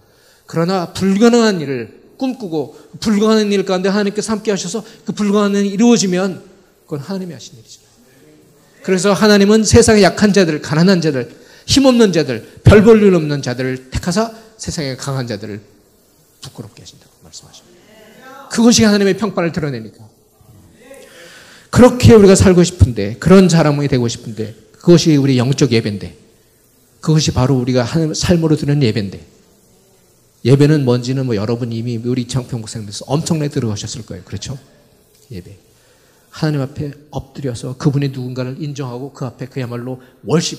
그러나 불가능한 일을 꿈꾸고 불가능한 일 가운데 하나님께서 함께 하셔서 그 불가능한 일이 이루어지면 그건 하나님이 하신 일이잖아요. 그래서 하나님은 세상의 약한 자들, 가난한 자들, 힘없는 자들, 별 볼 일 없는 자들을 택하사 세상의 강한 자들을 부끄럽게 하신다고 말씀하십니다. 그것이 하나님의 평판을 드러내니까. 그렇게 우리가 살고 싶은데, 그런 사람이 되고 싶은데, 그것이 우리 영적 예배인데, 그것이 바로 우리가 하나님 삶으로 드리는 예배인데, 예배는 뭔지는 뭐 여러분 이미 우리 창평 목사님께서 엄청나게 들어가셨을 거예요. 그렇죠? 예배. 하나님 앞에 엎드려서 그분이 누군가를 인정하고 그 앞에 그야말로 월십,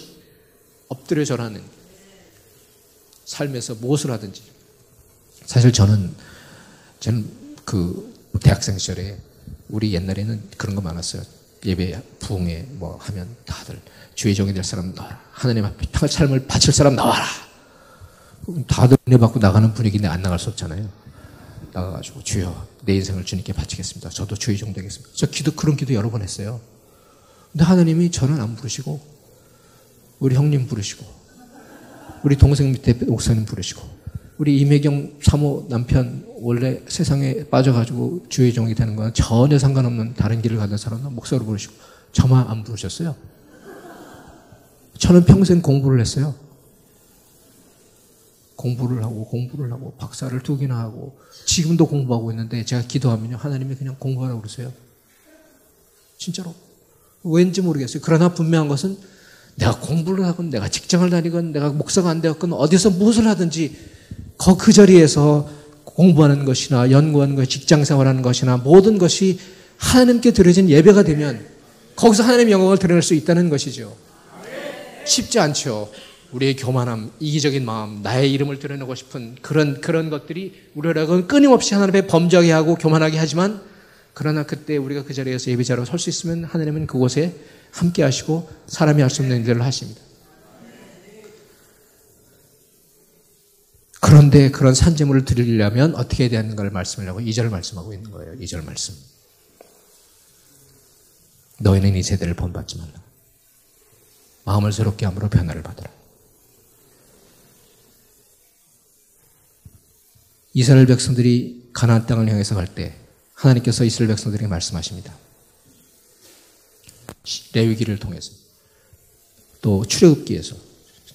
엎드려 절하는 삶에서 무엇을 하든지. 사실 저는 그 대학생 시절에 우리 옛날에는 그런 거 많았어요. 예배 부흥회 뭐 하면 다들 주의 종이 될 사람 나와라. 하나님 앞에 삶을 바칠 사람 나와라. 다들 은혜 받고 나가는 분위기인데 안 나갈 수 없잖아요. 나가가지고 주여 내 인생을 주님께 바치겠습니다. 저도 주의 종 되겠습니다. 저 그런 기도 여러 번 했어요. 근데 하나님이 저는 안 부르시고 우리 형님 부르시고 우리 동생 밑에 목사님 부르시고 우리 이매경 사모 남편 원래 세상에 빠져가지고 주의 종이 되는 건 전혀 상관없는 다른 길을 가는 사람은 목사로 부르시고 저만 안 부르셨어요. 저는 평생 공부를 했어요. 공부를 하고 박사를 2개나 하고 지금도 공부하고 있는데 제가 기도하면요 하나님이 그냥 공부하라고 그러세요. 진짜로. 왠지 모르겠어요. 그러나 분명한 것은 내가 공부를 하건 내가 직장을 다니건 내가 목사가 안 되었건 어디서 무엇을 하든지 그 자리에서 공부하는 것이나 연구하는 것, 직장생활하는 것이나 모든 것이 하나님께 드려진 예배가 되면 거기서 하나님의 영광을 드러낼 수 있다는 것이죠. 쉽지 않죠. 우리의 교만함, 이기적인 마음, 나의 이름을 드러내고 싶은 그런 것들이 우리라고는 끊임없이 하나님 앞에 범죄하게 하고 교만하게 하지만 그러나 그때 우리가 그 자리에서 예배자로 설 수 있으면 하나님은 그곳에 함께 하시고 사람이 할 수 없는 일들을 하십니다. 그런데 그런 산재물을 드리려면 어떻게 해야 되는가를 말씀하려고 2절 말씀하고 있는 거예요. 2절 말씀. 너희는 이 세대를 본받지 말라. 마음을 새롭게 함으로 변화를 받으라. 이스라엘 백성들이 가나안 땅을 향해서 갈 때 하나님께서 이스라엘 백성들에게 말씀하십니다. 레위기를 통해서 또 출애굽기에서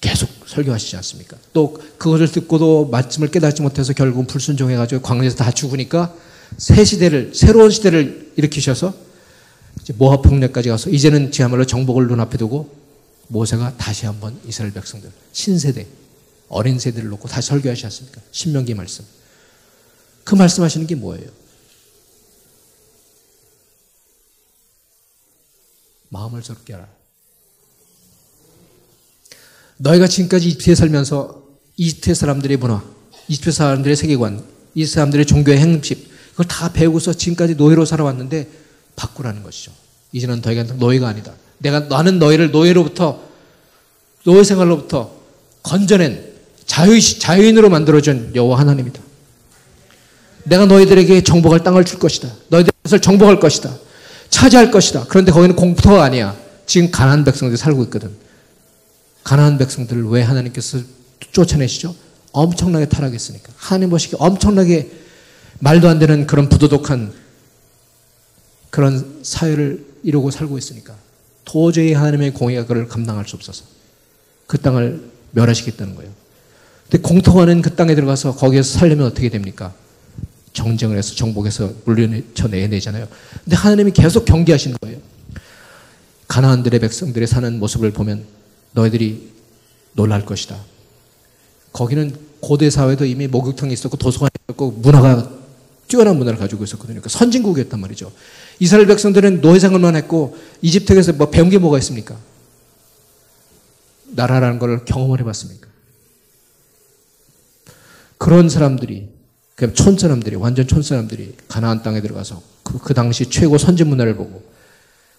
계속 설교하시지 않습니까? 또 그것을 듣고도 말씀을 깨닫지 못해서 결국은 불순종해가지고 광야에서 다 죽으니까 새로운 시대를 일으키셔서 이제 모압 평야까지 가서 이제는 지하말로 정복을 눈앞에 두고 모세가 다시 한번 이스라엘 백성들 신세대 어린 세대를 놓고 다시 설교하시지 않습니까? 신명기 말씀. 그 말씀하시는 게 뭐예요? 마음을 새롭게 하라. 너희가 지금까지 이집트에 살면서 이집트 사람들의 문화, 이집트 사람들의 세계관, 이 사람들의 종교의 행식 그걸 다 배우고서 지금까지 노예로 살아왔는데 바꾸라는 것이죠. 이제는 더 이상 노예가 아니다. 나는 너희를 노예 생활로부터 건져낸 자유인으로 만들어준 여호와 하나님이다. 내가 너희들에게 정복할 땅을 줄 것이다. 너희들 것을 정복할 것이다. 차지할 것이다. 그런데 거기는 공터가 아니야. 지금 가나안 백성들이 살고 있거든. 가나안 백성들을 왜 하나님께서 쫓아내시죠? 엄청나게 타락했으니까. 하나님 보시기에 엄청나게 말도 안 되는 그런 부도덕한 그런 사회를 이루고 살고 있으니까 도저히 하나님의 공의가 그를 감당할 수 없어서 그 땅을 멸하시겠다는 거예요. 근데 공통하는 그 땅에 들어가서 거기에서 살려면 어떻게 됩니까? 정쟁을 해서 정복해서 물려쳐내야 되잖아요. 근데 하나님이 계속 경계하시는 거예요. 가나안들의 백성들이 사는 모습을 보면 너희들이 놀랄 것이다. 거기는 고대 사회도 이미 목욕탕이 있었고 도서관이 있었고 문화가 뛰어난 문화를 가지고 있었거든요. 그러니까 선진국이었단 말이죠. 이스라엘 백성들은 노예 생활만 했고 이집트에서 뭐 배운 게 뭐가 있습니까? 나라라는 걸 경험을 해봤습니까? 그런 사람들이 그냥 촌사람들이 완전 촌사람들이 가나안 땅에 들어가서 그 당시 최고 선진 문화를 보고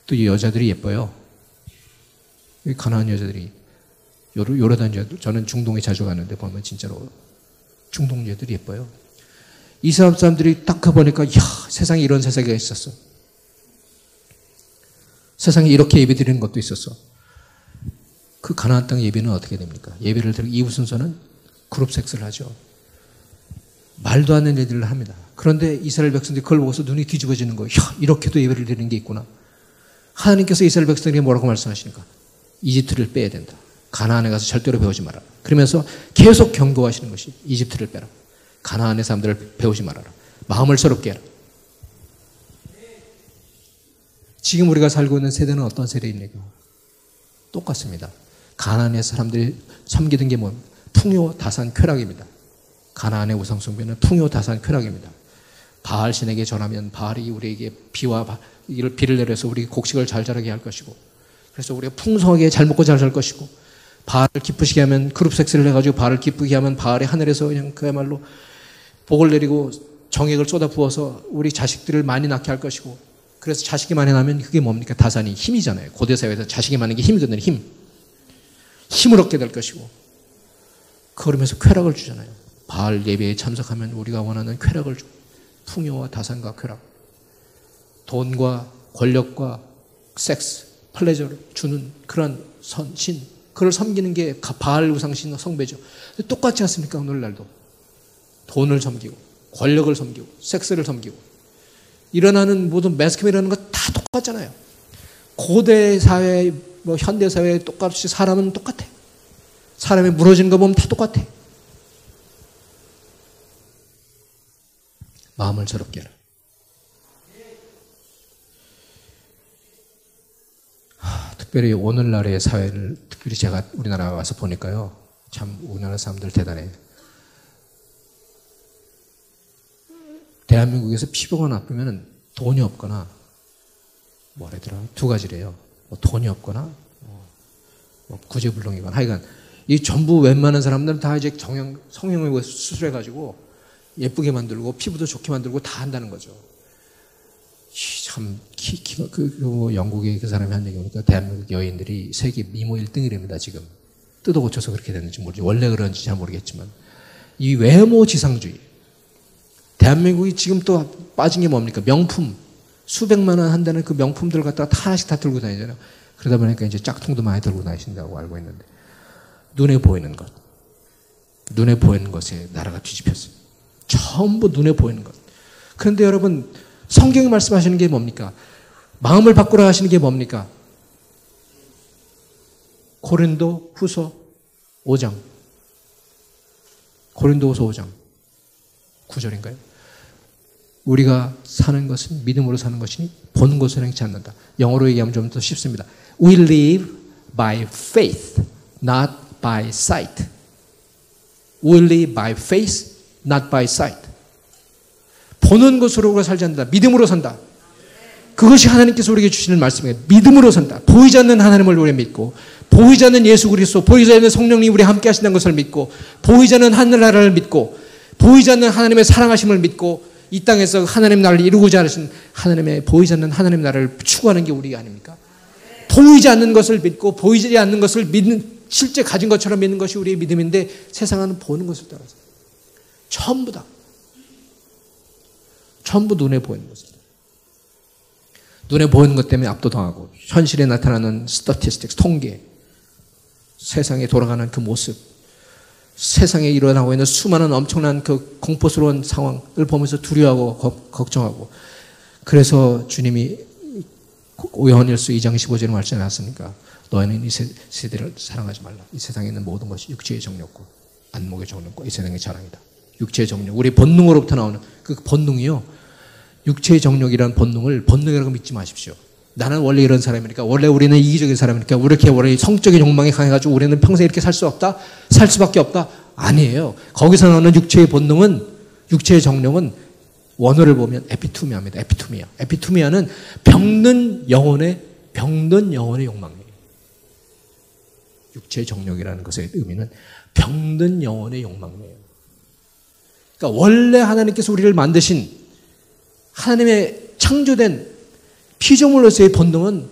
또 이 여자들이 예뻐요. 이 가나안 여자들이 요르단 여자들 저는 중동에 자주 가는데 보면 진짜로 중동 여자들이 예뻐요. 이 사람들이 딱 가보니까 이야 세상에 이런 세상이 있었어. 세상에 이렇게 예배 드리는 것도 있었어. 그 가나안 땅 예배는 어떻게 됩니까? 예배를 드리고 이후 순서는 그룹 섹스를 하죠. 말도 안 되는 일들을 합니다. 그런데 이스라엘 백성들이 그걸 보고서 눈이 뒤집어지는 거예요. 야, 이렇게도 예배를 드리는 게 있구나. 하나님께서 이스라엘 백성들에게 뭐라고 말씀하시니까? 이집트를 빼야 된다. 가나안에 가서 절대로 배우지 마라. 그러면서 계속 경고하시는 것이 이집트를 빼라. 가나안의 사람들을 배우지 말아라. 마음을 새롭게 해라. 지금 우리가 살고 있는 세대는 어떤 세대입니까? 똑같습니다. 가나안의 사람들이 섬기던 게 뭡니까? 풍요다산 쾌락입니다. 가나안의 우상숭배는 풍요다산 쾌락입니다. 바알 신에게 전하면 바알이 우리에게 비를 내려서 우리 곡식을 잘 자라게 할 것이고, 그래서 우리가 풍성하게 잘 먹고 잘 살 것이고, 바알을 기쁘시게 하면 그룹 섹스를 해가지고 바알을 기쁘게 하면 바알이 하늘에서 그냥 그야말로 복을 내리고 정액을 쏟아 부어서 우리 자식들을 많이 낳게 할 것이고, 그래서 자식이 많이 나면 그게 뭡니까? 다산이 힘이잖아요. 고대 사회에서 자식이 많은 게 힘이거든요. 힘을 얻게 될 것이고, 그러면서 쾌락을 주잖아요. 바알 예배에 참석하면 우리가 원하는 쾌락을 주고, 풍요와 다산과 쾌락, 돈과 권력과 섹스, 플레저를 주는 그런 신, 그걸 섬기는 게 바알 우상신 성배죠. 똑같지 않습니까? 오늘날도 돈을 섬기고 권력을 섬기고 섹스를 섬기고 일어나는 모든 매스컴이 일어나는 거 다 똑같잖아요. 고대 사회, 현대 사회에 똑같이 사람은 똑같아. 사람이 무너지는 거 보면 다 똑같아. 마음을 새롭게 해라. 특별히 오늘날의 사회를, 특별히 제가 우리나라 와서 보니까요, 참 우리나라 사람들 대단해요. 대한민국에서 피부가 나쁘면 돈이 없거나, 뭐래더라, 두 가지래요. 돈이 없거나, 구제불능이거나, 하여간 이 전부 웬만한 사람들은 다 이제 성형외과 수술해가지고 예쁘게 만들고 피부도 좋게 만들고 다 한다는 거죠. 참 영국의 그 사람이 한 얘기 보니까 대한민국 여인들이 세계 미모 1등이랍니다. 지금 뜯어 고쳐서 그렇게 됐는지 모르지, 원래 그런지 잘 모르겠지만, 이 외모 지상주의, 대한민국이 지금 또 빠진 게 뭡니까? 명품, 수백만 원 한다는 그 명품들 갖다가 다 하나씩 다 들고 다니잖아요. 그러다 보니까 이제 짝퉁도 많이 들고 다니신다고 알고 있는데, 눈에 보이는 것에 나라가 뒤집혔어요. 전부 눈에 보이는 것. 그런데 여러분, 성경이 말씀하시는 게 뭡니까? 마음을 바꾸라 하시는 게 뭡니까? 고린도 후서 5장. 고린도 후서 5장. 9절인가요? 우리가 사는 것은 믿음으로 사는 것이니 보는 것을 행치 않는다. 영어로 얘기하면 좀 더 쉽습니다. We live by faith, not by sight. We live by faith, not by sight. 보는 것으로 우리가 살지 않는다. 믿음으로 산다. 그것이 하나님께서 우리에게 주시는 말씀이에요. 믿음으로 산다. 보이지 않는 하나님을 우리 믿고, 보이지 않는 예수 그리스도, 보이지 않는 성령님이 우리 함께 하신다는 것을 믿고, 보이지 않는 하늘나라를 믿고, 보이지 않는 하나님의 사랑하심을 믿고, 이 땅에서 하나님 나라를 이루고자 하신 하나님의, 보이지 않는 하나님 나라를 추구하는 게 우리 아닙니까? 보이지 않는 것을 믿고 보이지 않는 것을 믿는, 실제 가진 것처럼 믿는 것이 우리의 믿음인데, 세상은 보는 것을 따라서 전부 다, 전부 눈에 보이는 것을, 눈에 보이는 것 때문에 압도당하고, 현실에 나타나는 스태티스틱스, 통계, 세상에 돌아가는 그 모습, 세상에 일어나고 있는 수많은 엄청난 그 공포스러운 상황을 보면서 두려워하고 걱정하고, 그래서 주님이 요한일서 2장 15절에 말씀하지 않았습니까? 너희는 이 세대를 사랑하지 말라. 이 세상에 있는 모든 것이 육체의 정욕과 안목의 정욕과 이 세상의 자랑이다. 육체의 정욕, 우리 본능으로부터 나오는 그 본능이요, 육체의 정욕이라는 본능을 본능이라고 믿지 마십시오. 나는 원래 이런 사람이니까, 원래 우리는 이기적인 사람이니까, 이렇게 원래 성적인 욕망이 강해가지고 우리는 평생 이렇게 살 수 없다, 살 수밖에 없다. 아니에요. 거기서 나오는 육체의 본능은, 육체의 정욕은 원어를 보면 에피투미아입니다. 에피투미아는 병든 영혼의 욕망이에요. 육체의 정욕이라는 것의 의미는 병든 영혼의 욕망이에요. 그러니까 원래 하나님께서 우리를 만드신, 하나님의 창조된 피조물로서의 본능은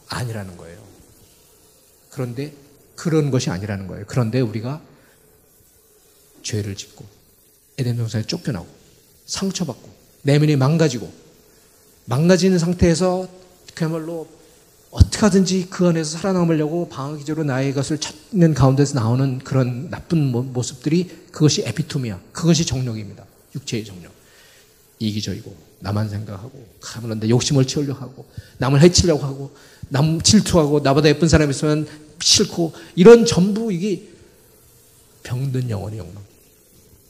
아니라는 거예요. 그런데 그런 것이 아니라는 거예요. 그런데 우리가 죄를 짓고 에덴 동산에 쫓겨나고 상처받고 내면이 망가지는 상태에서 그야말로 어떻게 하든지 그 안에서 살아남으려고 방어 기제로 나의 것을 찾는 가운데서 나오는 그런 나쁜 모습들이 그것이 에피토미야. 그것이 정욕입니다. 육체의 정욕. 이기적이고 나만 생각하고 그런데 욕심을 채우려고 하고 남을 해치려고 하고 남 질투하고 나보다 예쁜 사람이 있으면 싫고 이런 전부 이게 병든 영혼의 욕망.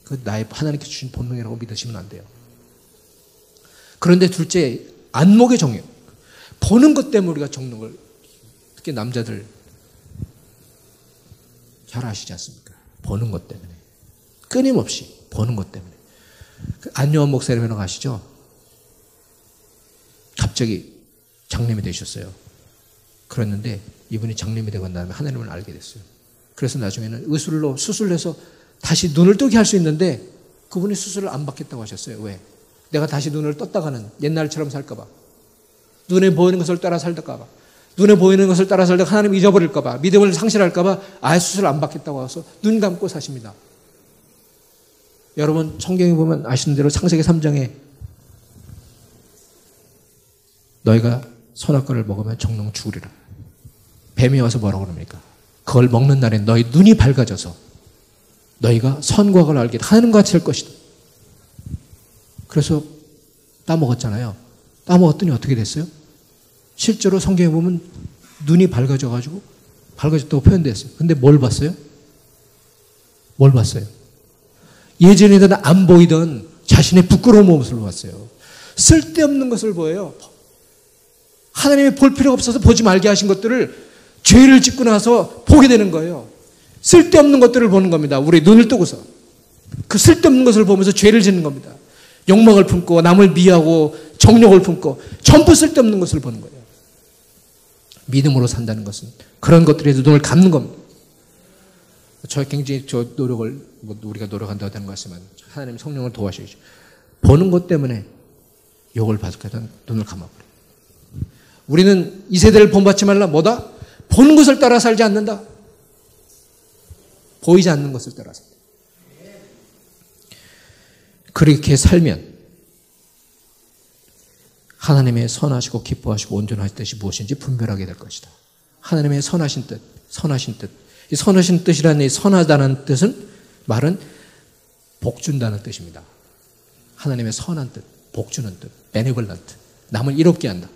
그 나의 하나님께 주신 본능이라고 믿으시면 안 돼요. 그런데 둘째 안목의 정욕. 보는 것 때문에 우리가 정욕을 특히 남자들 잘 아시지 않습니까? 보는 것 때문에 끊임없이 보는 것 때문에 안요한 목사님이라고 아시죠? 갑자기 장님이 되셨어요. 그랬는데 이분이 장님이 되고 난 다음에 하나님을 알게 됐어요. 그래서 나중에는 의술로 수술해서 다시 눈을 뜨게 할 수 있는데 그분이 수술을 안 받겠다고 하셨어요. 왜? 내가 다시 눈을 떴다가는 옛날처럼 살까 봐. 눈에 보이는 것을 따라 살다가 봐. 눈에 보이는 것을 따라 살다가 하나님 잊어버릴까 봐. 믿음을 상실할까 봐 아예 수술을 안 받겠다고 해서 눈 감고 사십니다. 여러분 성경에 보면 아시는 대로 창세기 3장에 너희가 선악과를 먹으면 정령 죽으리라. 뱀이 와서 뭐라고 그럽니까? 그걸 먹는 날에 너희 눈이 밝아져서 너희가 선과 악을 알게 하나님과 같이 될 것이다. 그래서 따먹었잖아요. 따먹었더니 어떻게 됐어요? 실제로 성경에 보면 눈이 밝아져가지고 밝아졌다고 표현됐어요. 근데 뭘 봤어요? 뭘 봤어요? 예전에는 안 보이던 자신의 부끄러운 모습을 봤어요. 쓸데없는 것을 보여요. 하나님이 볼 필요가 없어서 보지 말게 하신 것들을 죄를 짓고 나서 보게 되는 거예요. 쓸데없는 것들을 보는 겁니다. 우리 눈을 뜨고서. 그 쓸데없는 것을 보면서 죄를 짓는 겁니다. 욕망을 품고 남을 미워하고 정욕을 품고 전부 쓸데없는 것을 보는 거예요. 믿음으로 산다는 것은 그런 것들에 눈을 감는 겁니다. 저 굉장히 노력을 우리가 노력한다고 하는 것이지만 하나님 성령을 도와주시죠. 보는 것 때문에 욕을 받을까는 눈을 감아버려요. 우리는 이 세대를 본받지 말라 뭐다? 보는 것을 따라 살지 않는다. 보이지 않는 것을 따라 산다. 그렇게 살면 하나님의 선하시고 기뻐하시고 온전하신 뜻이 무엇인지 분별하게 될 것이다. 하나님의 선하신 뜻, 선하신 뜻. 이 선하신 뜻이라는 이 선하다는 뜻은 말은 복 준다는 뜻입니다. 하나님의 선한 뜻, 복 주는 뜻, benevolent. 남을 이롭게 한다.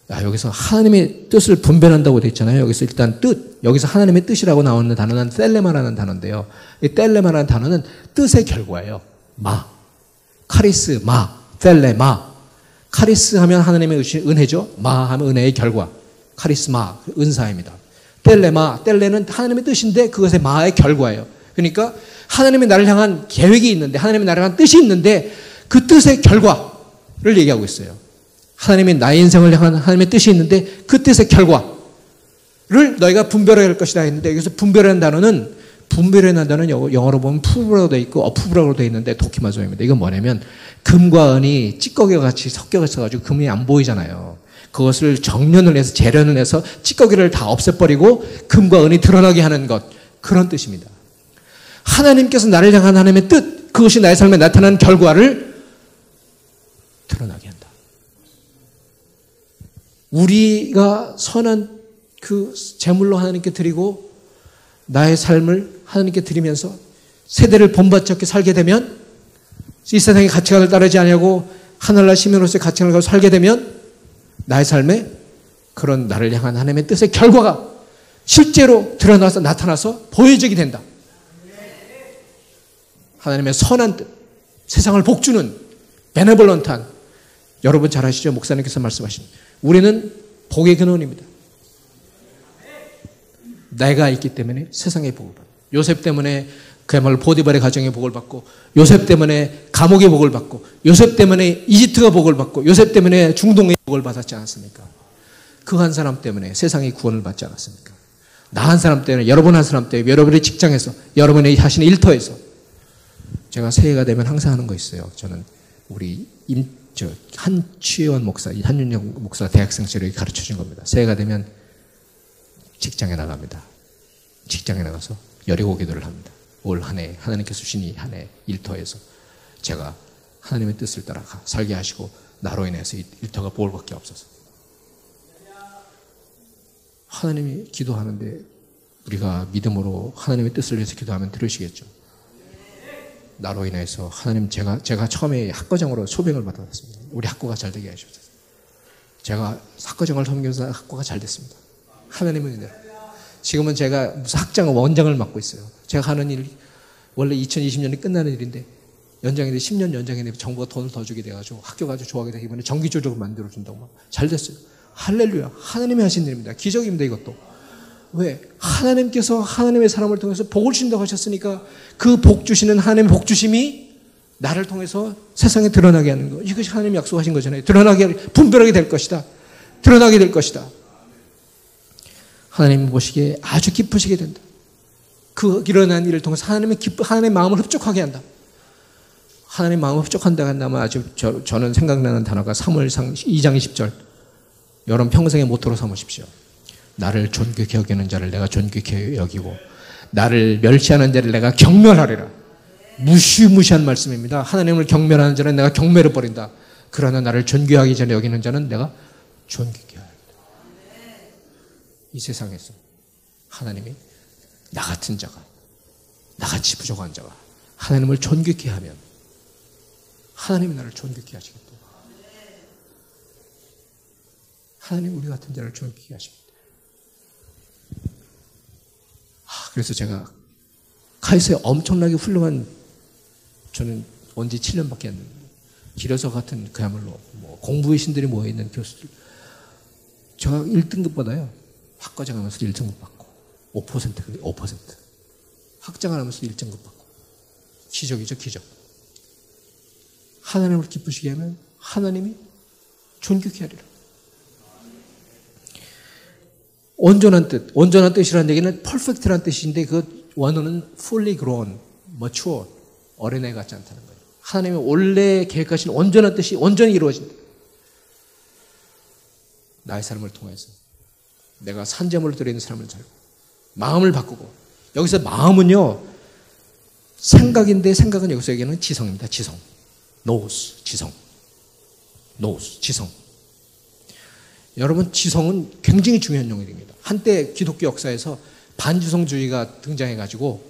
여기서 하나님의 뜻을 분별한다고 되어 있잖아요. 여기서 일단 뜻, 여기서 하나님의 뜻이라고 나오는 단어는 텔레마라는 단어인데요. 이 텔레마라는 단어는 뜻의 결과예요. 마, 카리스, 마, 텔레마. 카리스 하면 하나님의 은혜죠. 마 하면 은혜의 결과. 카리스마, 은사입니다. 텔레마, 텔레는 하나님의 뜻인데 그것의 마의 결과예요. 그러니까 하나님이 나를 향한 계획이 있는데 하나님이 나를 향한 뜻이 있는데 그 뜻의 결과를 얘기하고 있어요. 하나님이 나의 인생을 향한 하나님의 뜻이 있는데 그 뜻의 결과를 너희가 분별해야 할 것이다 했는데 여기서 분별하는 단어는 영어로 보면 프루브라고 되어 있고 어프브라고 되어 있는데 도키마조입니다. 이건 뭐냐면 금과 은이 찌꺼기와 같이 섞여 있어가지고 금이 안 보이잖아요. 그것을 정련을 해서 재련을 해서 찌꺼기를 다 없애버리고 금과 은이 드러나게 하는 것, 그런 뜻입니다. 하나님께서 나를 향한 하나님의 뜻, 그것이 나의 삶에 나타나는 결과를 드러나게 한다. 우리가 선한 그 제물로 하나님께 드리고 나의 삶을 하나님께 드리면서 세대를 본받지 않게 살게 되면 이 세상의 가치관을 따르지 않냐고 하늘나라 시민으로서의 가치관을 가지고 살게 되면 나의 삶에 그런 나를 향한 하나님의 뜻의 결과가 실제로 드러나서 나타나서 보여지게 된다. 하나님의 선한 뜻, 세상을 복주는 베네볼런트한, 여러분 잘 아시죠? 목사님께서 말씀하신 우리는 복의 근원입니다. 내가 있기 때문에 세상의 복을 받고, 요셉 때문에 그야말로 보디발의 가정의 복을 받고, 요셉 때문에 감옥의 복을 받고, 요셉 때문에 이집트가 복을 받고, 요셉 때문에 중동의 복을 받았지 않았습니까? 그 한 사람 때문에 세상의 구원을 받지 않았습니까? 나 한 사람 때문에, 여러분 한 사람 때문에, 여러분의 직장에서, 여러분의 자신의 일터에서. 제가 새해가 되면 항상 하는 거 있어요. 저는 우리 한취원 목사, 한윤영 목사 대학생 시절에 가르쳐 준 겁니다. 새해가 되면 직장에 나갑니다. 직장에 나가서 여리고 기도를 합니다. 올 한 해 하나님께서 주신 이 한 해 일터에서 제가 하나님의 뜻을 따라 살게 하시고 나로 인해서 이 일터가 복을 받게 없어서 하나님이 기도하는데 우리가 믿음으로 하나님의 뜻을 위해서 기도하면 들으시겠죠. 나로 인해서 하나님 제가 처음에 학과장으로 소병을 받았습니다. 우리 학교가 잘 되게 하셔서 제가 학과장을 섬기면서 학교가 잘 됐습니다. 하나님의 은혜로. 지금은 제가 무슨 학장 원장을 맡고 있어요. 제가 하는 일 원래 2020년이 끝나는 일인데 연장이 돼 10년 연장이 돼 정부가 돈을 더 주게 돼가지고 학교가 아주 좋아하게 되기 때문에 정기조직을 만들어준다고 잘 됐어요. 할렐루야. 하나님이 하신 일입니다. 기적입니다. 이것도. 왜? 하나님께서 하나님의 사람을 통해서 복을 주신다고 하셨으니까 그 복 주시는 하나님의 복 주심이 나를 통해서 세상에 드러나게 하는 거. 이것이 하나님이 약속하신 거잖아요. 분별하게 될 것이다. 드러나게 될 것이다. 하나님 보시기에 아주 기쁘시게 된다. 그 일어난 일을 통해서 하나님의 마음을 흡족하게 한다. 하나님의 마음을 흡족한다고 한다면 아주 저는 생각나는 단어가 사무엘상 2장 20절. 여러분 평생의 모토로 삼으십시오. 나를 존귀케 여기는 자를 내가 존귀케 여기고 나를 멸시하는 자를 내가 경멸하리라. 무시무시한 말씀입니다. 하나님을 경멸하는 자는 내가 경멸해 버린다. 그러나 나를 존귀하기 전에 여기는 자는 내가 존귀케 하리라. 이 세상에서 하나님이 나 같은 자가 나같이 부족한 자가 하나님을 존귀케 하면 하나님이 나를 존귀케 하시겠다. 하나님 우리 같은 자를 존귀케 하십니다. 그래서 제가 카이스에 엄청나게 훌륭한 저는 온지 7년밖에 안 됐는데 길어서 같은 그야말로 공부의 신들이 모여있는 교수들 제가 1등급 받아요. 학과장 하면서 1등급 받고 5% 학장을 하면서 1등급 받고 기적이죠. 기적. 하나님을 기쁘시게 하면 하나님이 존귀케 하리라. 온전한 뜻. 온전한 뜻이라는 얘기는 perfect라는 뜻인데 그 원어는 fully grown, mature, 어린애 같지 않다는 거예요. 하나님의 원래 계획하신 온전한 뜻이 온전히 이루어진다. 나의 삶을 통해서 내가 산재물을 드리는 삶을 살고 마음을 바꾸고 여기서 마음은요 생각인데 생각은 여기서 얘기하는 지성입니다. 지성. knows, 지성. knows, 지성. 여러분 지성은 굉장히 중요한 용어입니다. 한때 기독교 역사에서 반지성주의가 등장해가지고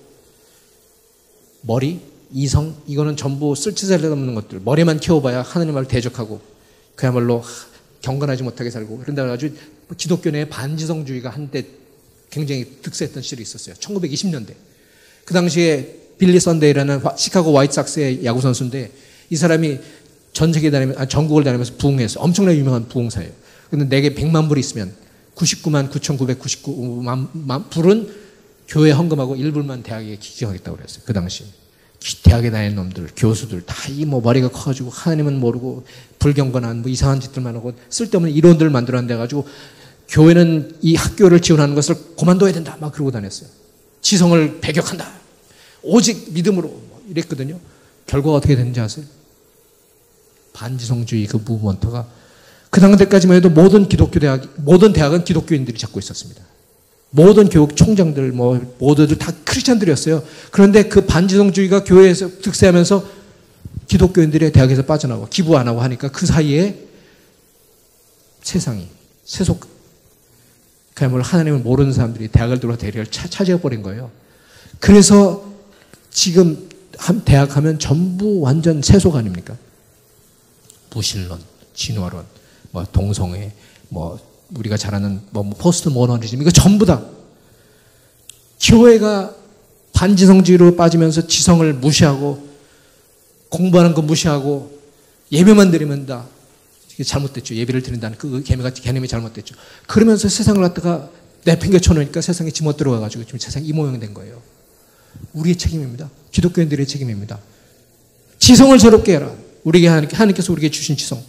머리, 이성 이거는 전부 쓸데살데 없는 것들 머리만 키워봐야 하나님 말을 대적하고 그야말로 경건하지 못하게 살고 그런다 가지고 기독교 내에 반지성주의가 한때 굉장히 득세했던 시절이 있었어요. 1920년대. 그 당시에 빌리 선데이라는 시카고 화이트삭스의 야구 선수인데 이 사람이 전 세계 다니면서 전국을 다니면서 부흥해서 엄청나게 유명한 부흥사예요. 근데 내게 100만 불이 있으면 99만 9,999만 불은 교회 헌금하고 1불만 대학에 기증하겠다고 그랬어요. 그 당시. 대학에 다니는 놈들, 교수들 다 이 머리가 커가지고 하나님은 모르고 불경건한 이상한 짓들만 하고 쓸데없는 이론들을 만들어낸다 가지고 교회는 이 학교를 지원하는 것을 그만둬야 된다 막 그러고 다녔어요. 지성을 배격한다. 오직 믿음으로 이랬거든요. 결과가 어떻게 됐는지 아세요? 반지성주의 그 무브먼트가 그 당대까지만 해도 모든 대학은 기독교인들이 잡고 있었습니다. 모든 교육 총장들, 모두들 다 크리스찬들이었어요. 그런데 그 반지성주의가 교회에서 득세하면서 기독교인들이 대학에서 빠져나오고 기부 안 하고 하니까 그 사이에 세상이 그야말로 하나님을 모르는 사람들이 대학을 들어와 대리를 차지해버린 거예요. 그래서 지금 대학 하면 전부 완전 세속 아닙니까? 무신론, 진화론, 동성애, 우리가 잘 아는 포스트 모더니즘 이거 전부 다 교회가 반지성주의로 빠지면서 지성을 무시하고 공부하는 거 무시하고 예배만 드리면 다 이게 잘못됐죠. 예배를 드린다는 그 개념이 잘못됐죠. 그러면서 세상을 갖다가 내팽개쳐 놓으니까 세상에 지못 들어가가지고 지금 세상이 이 모양이 된 거예요. 우리의 책임입니다. 기독교인들의 책임입니다. 지성을 새롭게 해라. 우리에게 하나님께서 우리에게 주신 지성.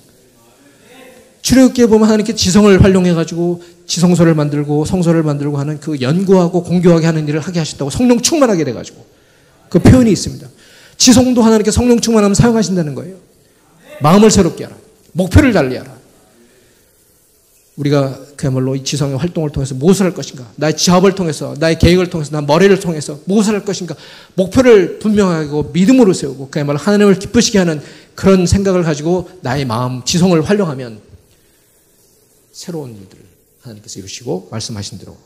출애굽기에 보면 하나님께 지성을 활용해가지고 지성소를 만들고 성소를 만들고 하는 그 연구하고 공교하게 하는 일을 하게 하셨다고 성령 충만하게 돼가지고 그 표현이 있습니다. 지성도 하나님께 성령 충만하면 사용하신다는 거예요. 마음을 새롭게 하라. 목표를 달리하라. 우리가 그야말로 이 지성의 활동을 통해서 무엇을 할 것인가? 나의 지압을 통해서, 나의 계획을 통해서, 나의 머리를 통해서 무엇을 할 것인가? 목표를 분명하고 믿음으로 세우고 그야말로 하나님을 기쁘시게 하는 그런 생각을 가지고 나의 마음, 지성을 활용하면 새로운 일들을 하나님께서 이루시고 말씀하신 대로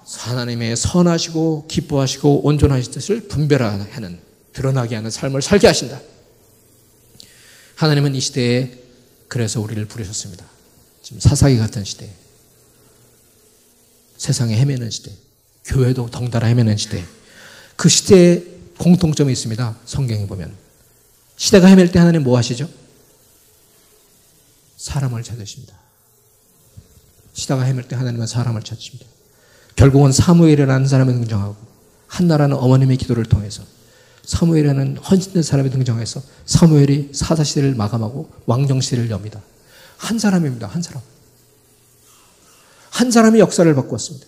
하나님의 선하시고 기뻐하시고 온전하신 뜻을 분별하는, 드러나게 하는 삶을 살게 하신다. 하나님은 이 시대에 그래서 우리를 부르셨습니다. 지금 사사기 같은 시대, 세상에 헤매는 시대, 교회도 덩달아 헤매는 시대, 그 시대에 공통점이 있습니다. 성경에 보면 시대가 헤맬 때 하나님 뭐 하시죠? 사람을 찾으십니다. 시대가 헤맬 때 하나님은 사람을 찾으십니다. 결국은 사무엘이라는 사람이 등장하고 한나라는 어머님의 기도를 통해서 사무엘이라는 헌신된 사람이 등장해서 사무엘이 사사시대를 마감하고 왕정시대를 엽니다. 한 사람입니다. 한 사람. 한 사람이 역사를 바꾸었습니다.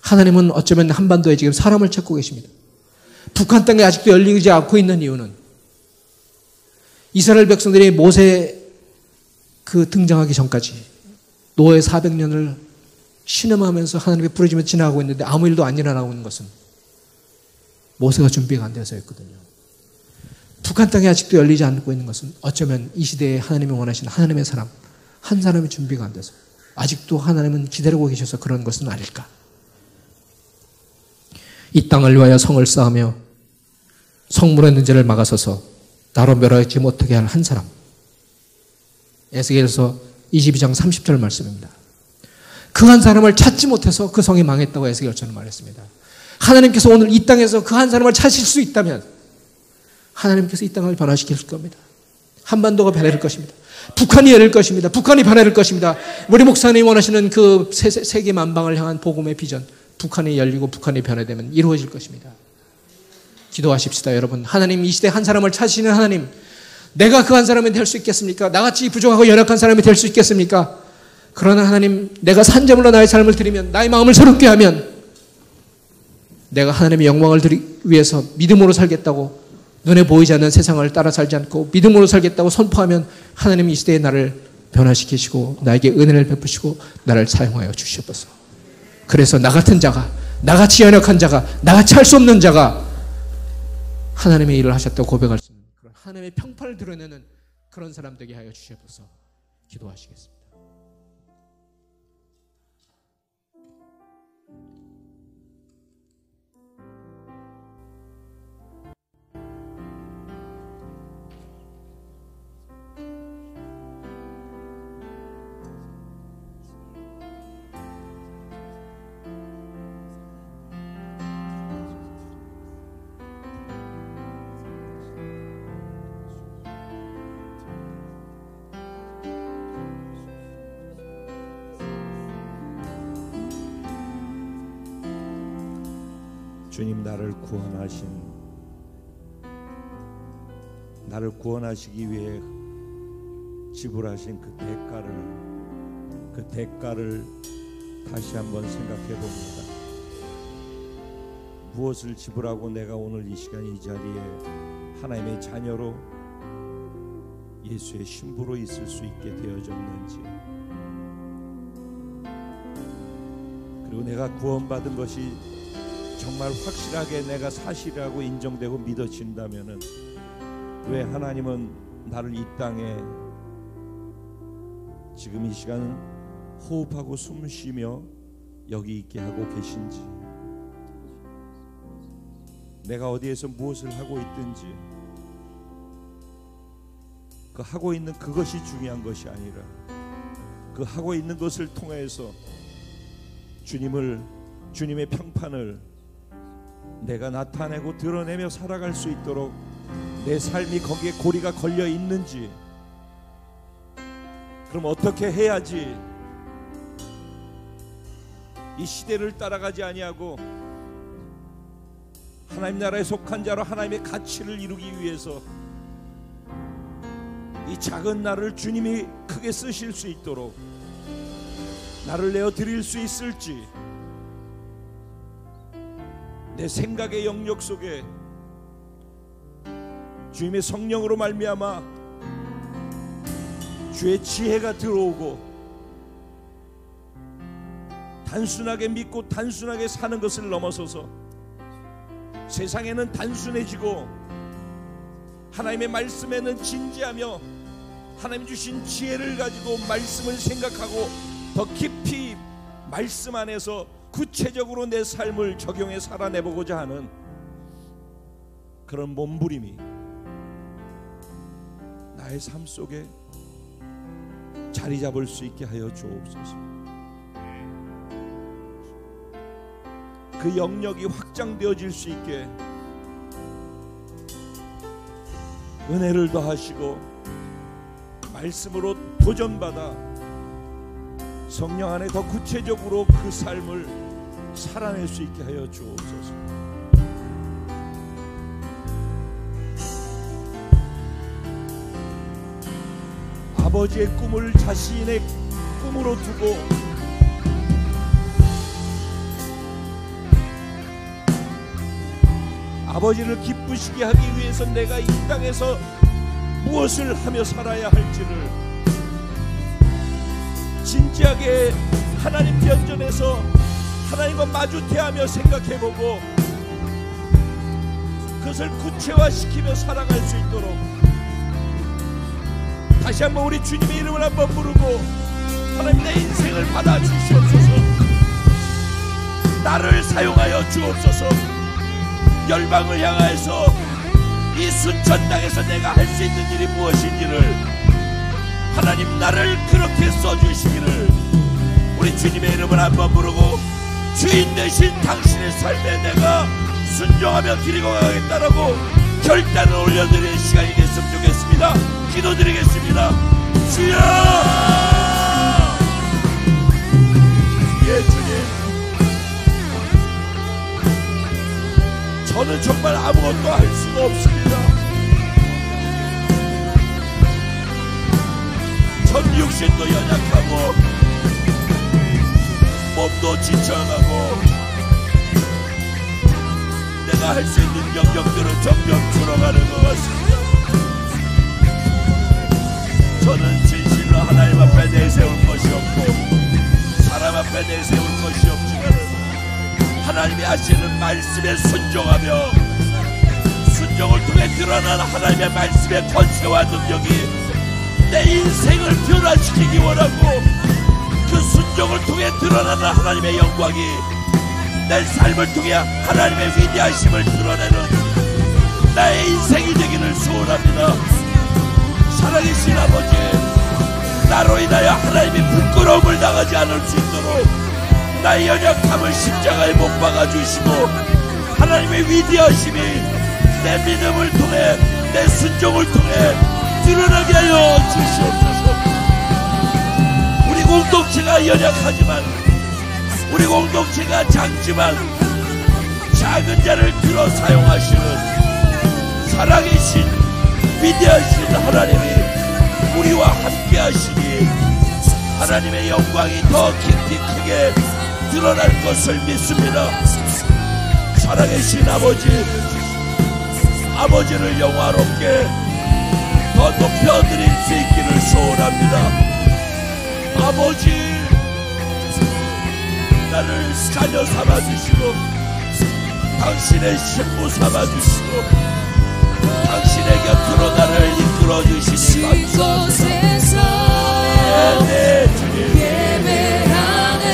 하나님은 어쩌면 한반도에 지금 사람을 찾고 계십니다. 북한 땅에 아직도 열리지 않고 있는 이유는 이스라엘 백성들이 모세 그 등장하기 전까지 노예 400년을 신음하면서 하나님의 부르짖으며 지나가고 있는데 아무 일도 안 일어나고 있는 것은 모세가 준비가 안 되어서였거든요. 북한 땅에 아직도 열리지 않고 있는 것은 어쩌면 이 시대에 하나님이 원하시는 하나님의 사람, 한 사람이 준비가 안 돼서 아직도 하나님은 기다리고 계셔서 그런 것은 아닐까. 이 땅을 위하여 성을 쌓으며 성문의 문제를 막아서서 나로 멸하지 못하게 할 한 사람. 에스겔서 22장 30절 말씀입니다. 그 한 사람을 찾지 못해서 그 성이 망했다고 에스겔서는 말했습니다. 하나님께서 오늘 이 땅에서 그 한 사람을 찾으실 수 있다면 하나님께서 이 땅을 변화시킬 겁니다. 한반도가 변화될 것입니다. 북한이 열릴 것입니다. 북한이 변화될 것입니다. 우리 목사님이 원하시는 그 세계 만방을 향한 복음의 비전, 북한이 열리고 북한이 변화되면 이루어질 것입니다. 기도하십시다, 여러분. 하나님, 이 시대 한 사람을 찾으시는 하나님, 내가 그 한 사람이 될 수 있겠습니까? 나같이 부족하고 연약한 사람이 될 수 있겠습니까? 그러나 하나님, 내가 산재물로 나의 삶을 드리면, 나의 마음을 새롭게 하면 내가 하나님의 영광을 위해서 믿음으로 살겠다고, 눈에 보이지 않는 세상을 따라 살지 않고 믿음으로 살겠다고 선포하면 하나님 이 시대에 나를 변화시키시고 나에게 은혜를 베푸시고 나를 사용하여 주시옵소서. 그래서 나 같은 자가, 나같이 연약한 자가, 나같이 할 수 없는 자가 하나님의 일을 하셨다고 고백할 수 있는 그런 하나님의 평판을 드러내는 그런 사람 되게 하여 주시옵소서. 기도하시겠습니다. 주님, 나를 구원하시기 위해 지불하신 그 대가를 다시 한번 생각해 봅니다. 무엇을 지불하고 내가 오늘 이 시간 이 자리에 하나님의 자녀로 예수의 신부로 있을 수 있게 되어졌는지, 그리고 내가 구원받은 것이 정말 확실하게 내가 사실이라고 인정되고 믿어진다면은 왜 하나님은 나를 이 땅에 지금 이 시간 호흡하고 숨 쉬며 여기 있게 하고 계신지, 내가 어디에서 무엇을 하고 있든지 그 하고 있는 그것이 중요한 것이 아니라 그 하고 있는 것을 통해서 주님의 평판을 내가 나타내고 드러내며 살아갈 수 있도록 내 삶이 거기에 고리가 걸려 있는지, 그럼 어떻게 해야지 이 시대를 따라가지 아니하고 하나님 나라에 속한 자로 하나님의 가치를 이루기 위해서 이 작은 나를 주님이 크게 쓰실 수 있도록 나를 내어 드릴 수 있을지, 내 생각의 영역 속에 주님의 성령으로 말미암아 주의 지혜가 들어오고 단순하게 믿고 단순하게 사는 것을 넘어서서 세상에는 단순해지고 하나님의 말씀에는 진지하며 하나님 주신 지혜를 가지고 말씀을 생각하고 더 깊이 말씀 안에서 구체적으로 내 삶을 적용해 살아내보고자 하는 그런 몸부림이 나의 삶 속에 자리 잡을 수 있게 하여 주옵소서. 그 영역이 확장되어질 수 있게 은혜를 더하시고 말씀으로 도전받아 성령 안에 더 구체적으로 그 삶을 살아낼 수 있게 하여 주옵소서. 아버지의 꿈을 자신의 꿈으로 두고 아버지를 기쁘시게 하기 위해서 내가 이 땅에서 무엇을 하며 살아야 할지를 진지하게 하나님 면전에서 하나님과 마주대하며 생각해보고 그것을 구체화시키며 살아갈 수 있도록 다시 한번 우리 주님의 이름을 한번 부르고 하나님 내 인생을 받아주시옵소서. 나를 사용하여 주옵소서. 열방을 향하여서 이 순천 땅에서 내가 할 수 있는 일이 무엇인지를 하나님 나를 그렇게 써주시기를 우리 주님의 이름을 한번 부르고 주인 되신 당신의 삶에 내가 순종하며 기리고 가겠다라고 결단을 올려드리는 시간이 됐으면 좋겠습니다. 기도드리겠습니다. 주여! 예, 주님, 저는 정말 아무것도 할 수가 없습니다. 전 육신도 연약하고 몸도 지쳐가고 내가 할 수 있는 영역들은 점점 줄어가는 것 같습니다. 저는 진실로 하나님 앞에 내세울 것이 없고 사람 앞에 내세울 것이 없지만 하나님이 하시는 말씀에 순종하며 순종을 통해 드러나는 하나님의 말씀의 권세와 능력이 내 인생을 변화시키기 원하고 그 순종을 통해 드러나는 하나님의 영광이 내 삶을 통해 하나님의 위대하심을 드러내는 나의 인생이 되기를 소원합니다. 살아계신 아버지, 나로 인하여 하나님이 부끄러움을 당하지 않을 수 있도록 나의 연약함을 십자가에 못 박아주시고 하나님의 위대하심이 내 믿음을 통해 내 순종을 통해 드러나게 하여 주시옵소서. 우리 공동체가 연약하지만 우리 공동체가 작지만 작은 자를 들어 사용하시는 살아계신 위대하신 하나님이 우리와 함께 하시니 하나님의 영광이 더 깊이 크게 드러날 것을 믿습니다. 살아계신 아버지, 아버지를 영화롭게 더 높여드릴 수 있기를 소원합니다. 아버지, 나를 자녀 삼아주시고 당신의 신부 삼아주시고 당신의 곁으로 나를 이끌어주시니 감사합니다. 네, 주님,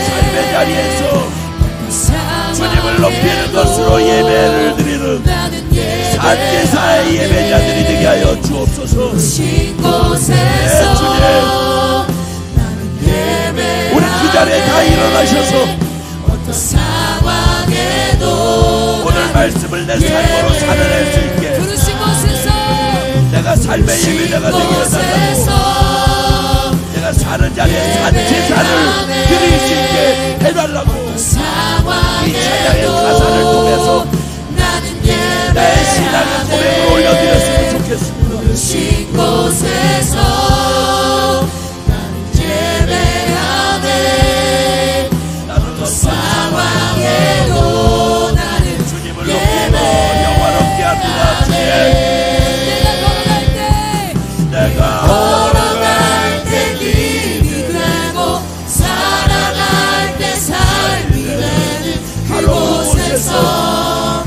삶의 자리에서 주님을 높이는 것으로 예배를 드리는 산제사의 예배자들이 되게 하여 주옵소서. 네, 주님, 우리 그 자리에 다 일어나셔서 오늘 말씀을 내 삶으로 살아낼 수 있게 내가 삶의 예배자가 되게 해달라고 내가 사는 자리에 산제사를 드릴 수 있게 해달라고 이 찬양의 가사를 통해서 내 신앙의 고백을 올려드렸으면 좋겠습니다. 주님을 높이고 영화롭게 합니다. 내가 걸어갈 때 길이 되고 살아갈 때 삶이 되는 그곳에서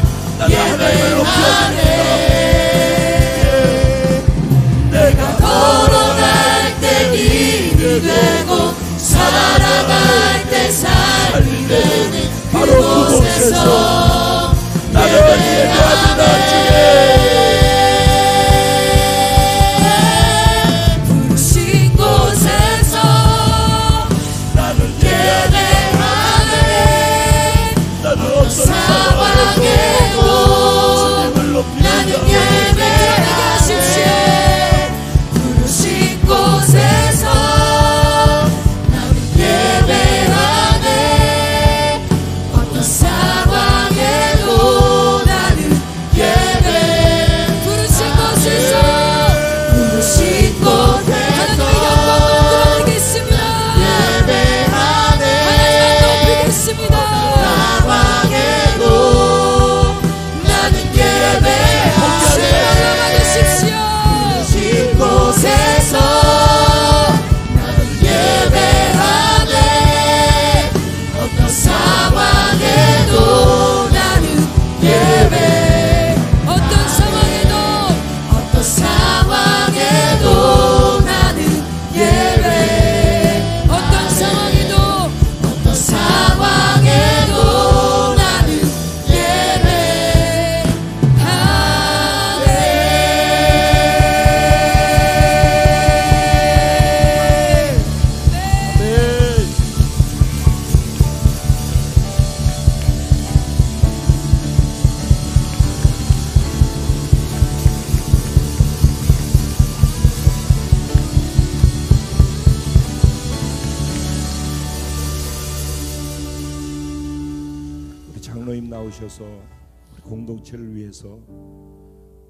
장로님 나오셔서 우리 공동체를 위해서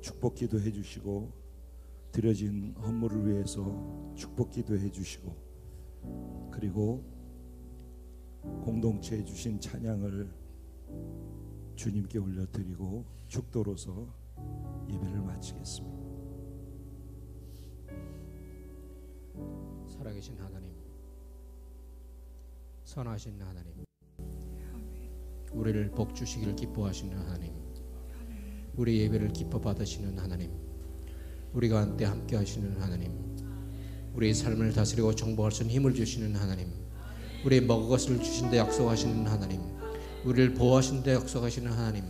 축복 기도해 주시고 드려진 헌물을 위해서 축복 기도해 주시고 그리고 공동체에 주신 찬양을 주님께 올려드리고 축도로서 예배를 마치겠습니다. 살아계신 하나님, 선하신 하나님, 우리를 복주시기를 기뻐하시는 하나님, 우리 예배를 기뻐 받으시는 하나님, 우리가 한때 함께 하시는 하나님, 우리의 삶을 다스리고 정복할 수 있는 힘을 주시는 하나님, 우리의 먹을 것을 주신데 약속하시는 하나님, 우리를 보호하신데 약속하시는 하나님,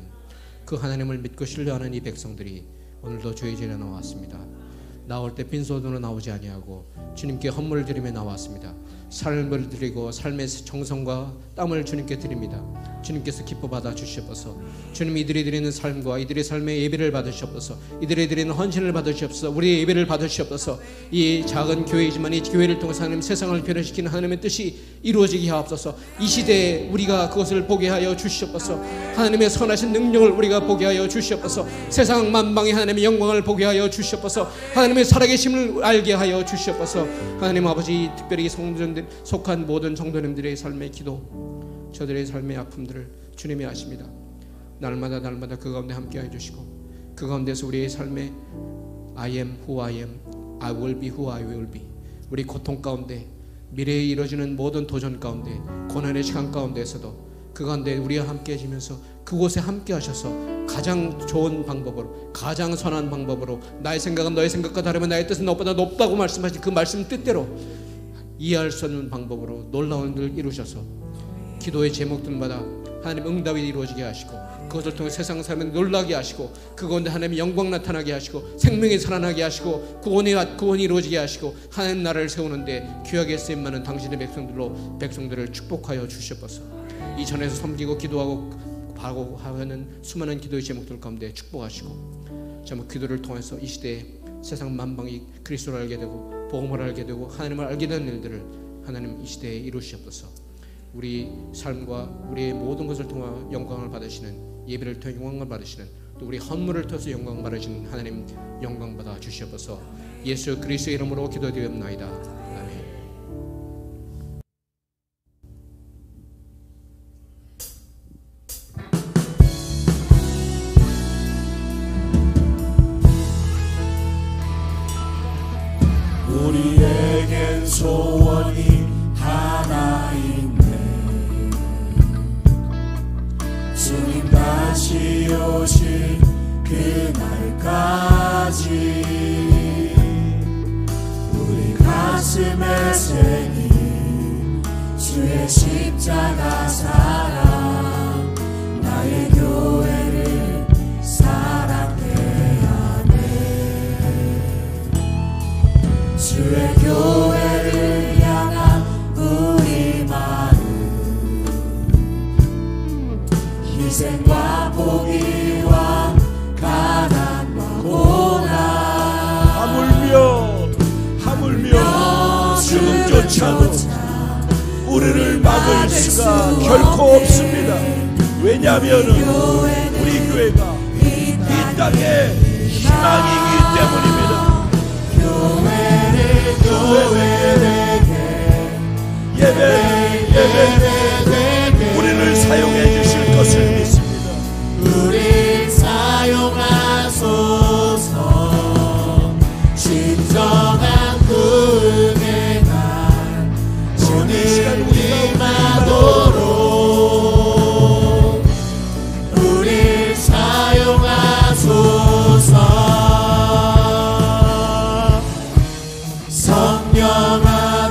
그 하나님을 믿고 신뢰하는 이 백성들이 오늘도 주의 전에 나왔습니다. 나올 때 빈손으로 나오지 아니하고 주님께 헌물을 드리며 나왔습니다. 삶을 드리고 삶의 정성과 땀을 주님께 드립니다. 주님께서 기뻐 받아 주시옵소서. 주님, 이들이 드리는 삶과 이들의 삶의 예배를 받으시옵소서. 이들이 드리는 헌신을 받으시옵소서. 우리의 예배를 받으시옵소서. 이 작은 교회이지만 이 교회를 통해서 하나님 세상을 변화시키는 하나님의 뜻이 이루어지게 하옵소서. 이 시대에 우리가 그것을 보게 하여 주시옵소서. 하나님의 선하신 능력을 우리가 보게 하여 주시옵소서. 세상 만방의 하나님의 영광을 보게 하여 주시옵소서. 하나님의 살아계심을 알게 하여 주시옵소서. 하나님 아버지, 특별히 성전들 속한 모든 성도님들의 삶의 기도, 저들의 삶의 아픔들을 주님이 아십니다. 날마다 그 가운데 함께 해주시고 그 가운데서 우리의 삶의 I am who I am, I will be who I will be, 우리 고통 가운데 미래에 이루어지는 모든 도전 가운데 고난의 시간 가운데에서도 그 가운데 우리와 함께 해주면서 그곳에 함께 하셔서 가장 좋은 방법으로, 가장 선한 방법으로, 나의 생각은 너의 생각과 다르면 나의 뜻은 너보다 높다고 말씀하신 그 말씀 뜻대로 이해할 수 없는 방법으로 놀라운 일을 이루셔서 기도의 제목들마다 하나님 응답이 이루어지게 하시고 그것을 통해 세상 사람을 놀라게 하시고 그 가운데 하나님의 영광 나타나게 하시고 생명이 살아나게 하시고 구원이 이루어지게 하시고 하나님 나라를 세우는데 귀하게 쓰임많은 당신의 백성들을 축복하여 주시옵소서. 이 전에서 섬기고 기도하고 하는 수많은 기도의 제목들 가운데 축복하시고 정말 기도를 통해서 이 시대에 세상 만방이 그리스도를 알게 되고 복음을 알게 되고 하나님을 알게 되는 일들을 하나님 이 시대에 이루시옵소서. 우리 삶과 우리의 모든 것을 통해 영광을 받으시는, 예배를 통해 영광을 받으시는, 또 우리 헌물을 통해서 영광 받으시는 하나님 영광 받아 주시옵소서. 예수 그리스도의 이름으로 기도드리옵나이다. 아멘. 우리에겐 소원이 하나 있네. 주님 다시 오실 그날까지 우리 가슴에 새긴 주의 십자가 사랑, 나의 교회를 사랑해야 돼. 주의 교회를 향한 우리 마음, 희생과 포기와 가난과 고난, 하물며 죽음조차도 우리를 막을 수가 결코 없습니다. 왜냐하면 우리 교회가 이 땅의 희망이기 때문입니다. 예배 우리를 사용해 주실 것을 믿습니다. 우리 사용하소서. 진정한 구원의 날 오늘 임하도록 우리 사용하소서. 성령아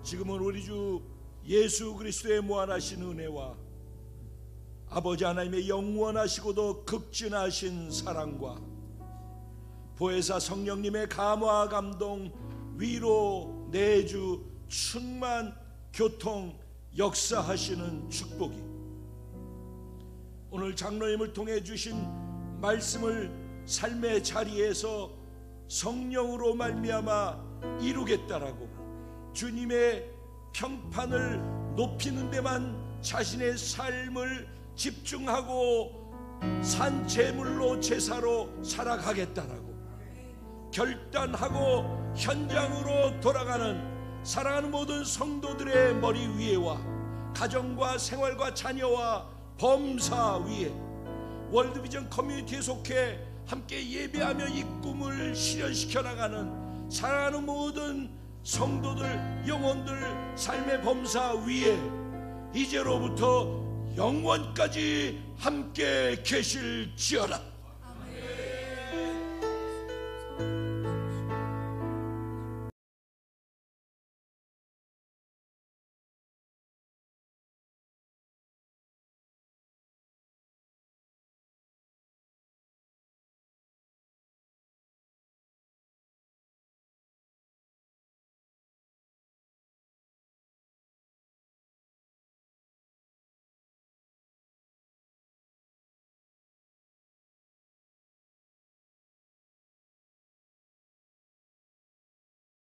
지금은 우리 주 예수 그리스도의 무한하신 은혜와 아버지 하나님의 영원하시고도 극진하신 사랑과 보혜사 성령님의 감화 감동 위로 내주 충만 교통 역사하시는 축복이 오늘 장로님을 통해 주신 말씀을 삶의 자리에서 성령으로 말미암아 이루겠다라고 주님의 평판을 높이는 데만 자신의 삶을 집중하고 산 제물로 제사로 살아가겠다라고 결단하고 현장으로 돌아가는 사랑하는 모든 성도들의 머리 위에와 가정과 생활과 자녀와 범사 위에 월드비전 커뮤니티에 속해 함께 예배하며 이 꿈을 실현시켜 나가는 사랑하는 모든 성도들 영혼들 삶의 범사 위에 이제로부터 영원까지 함께 계실지어다.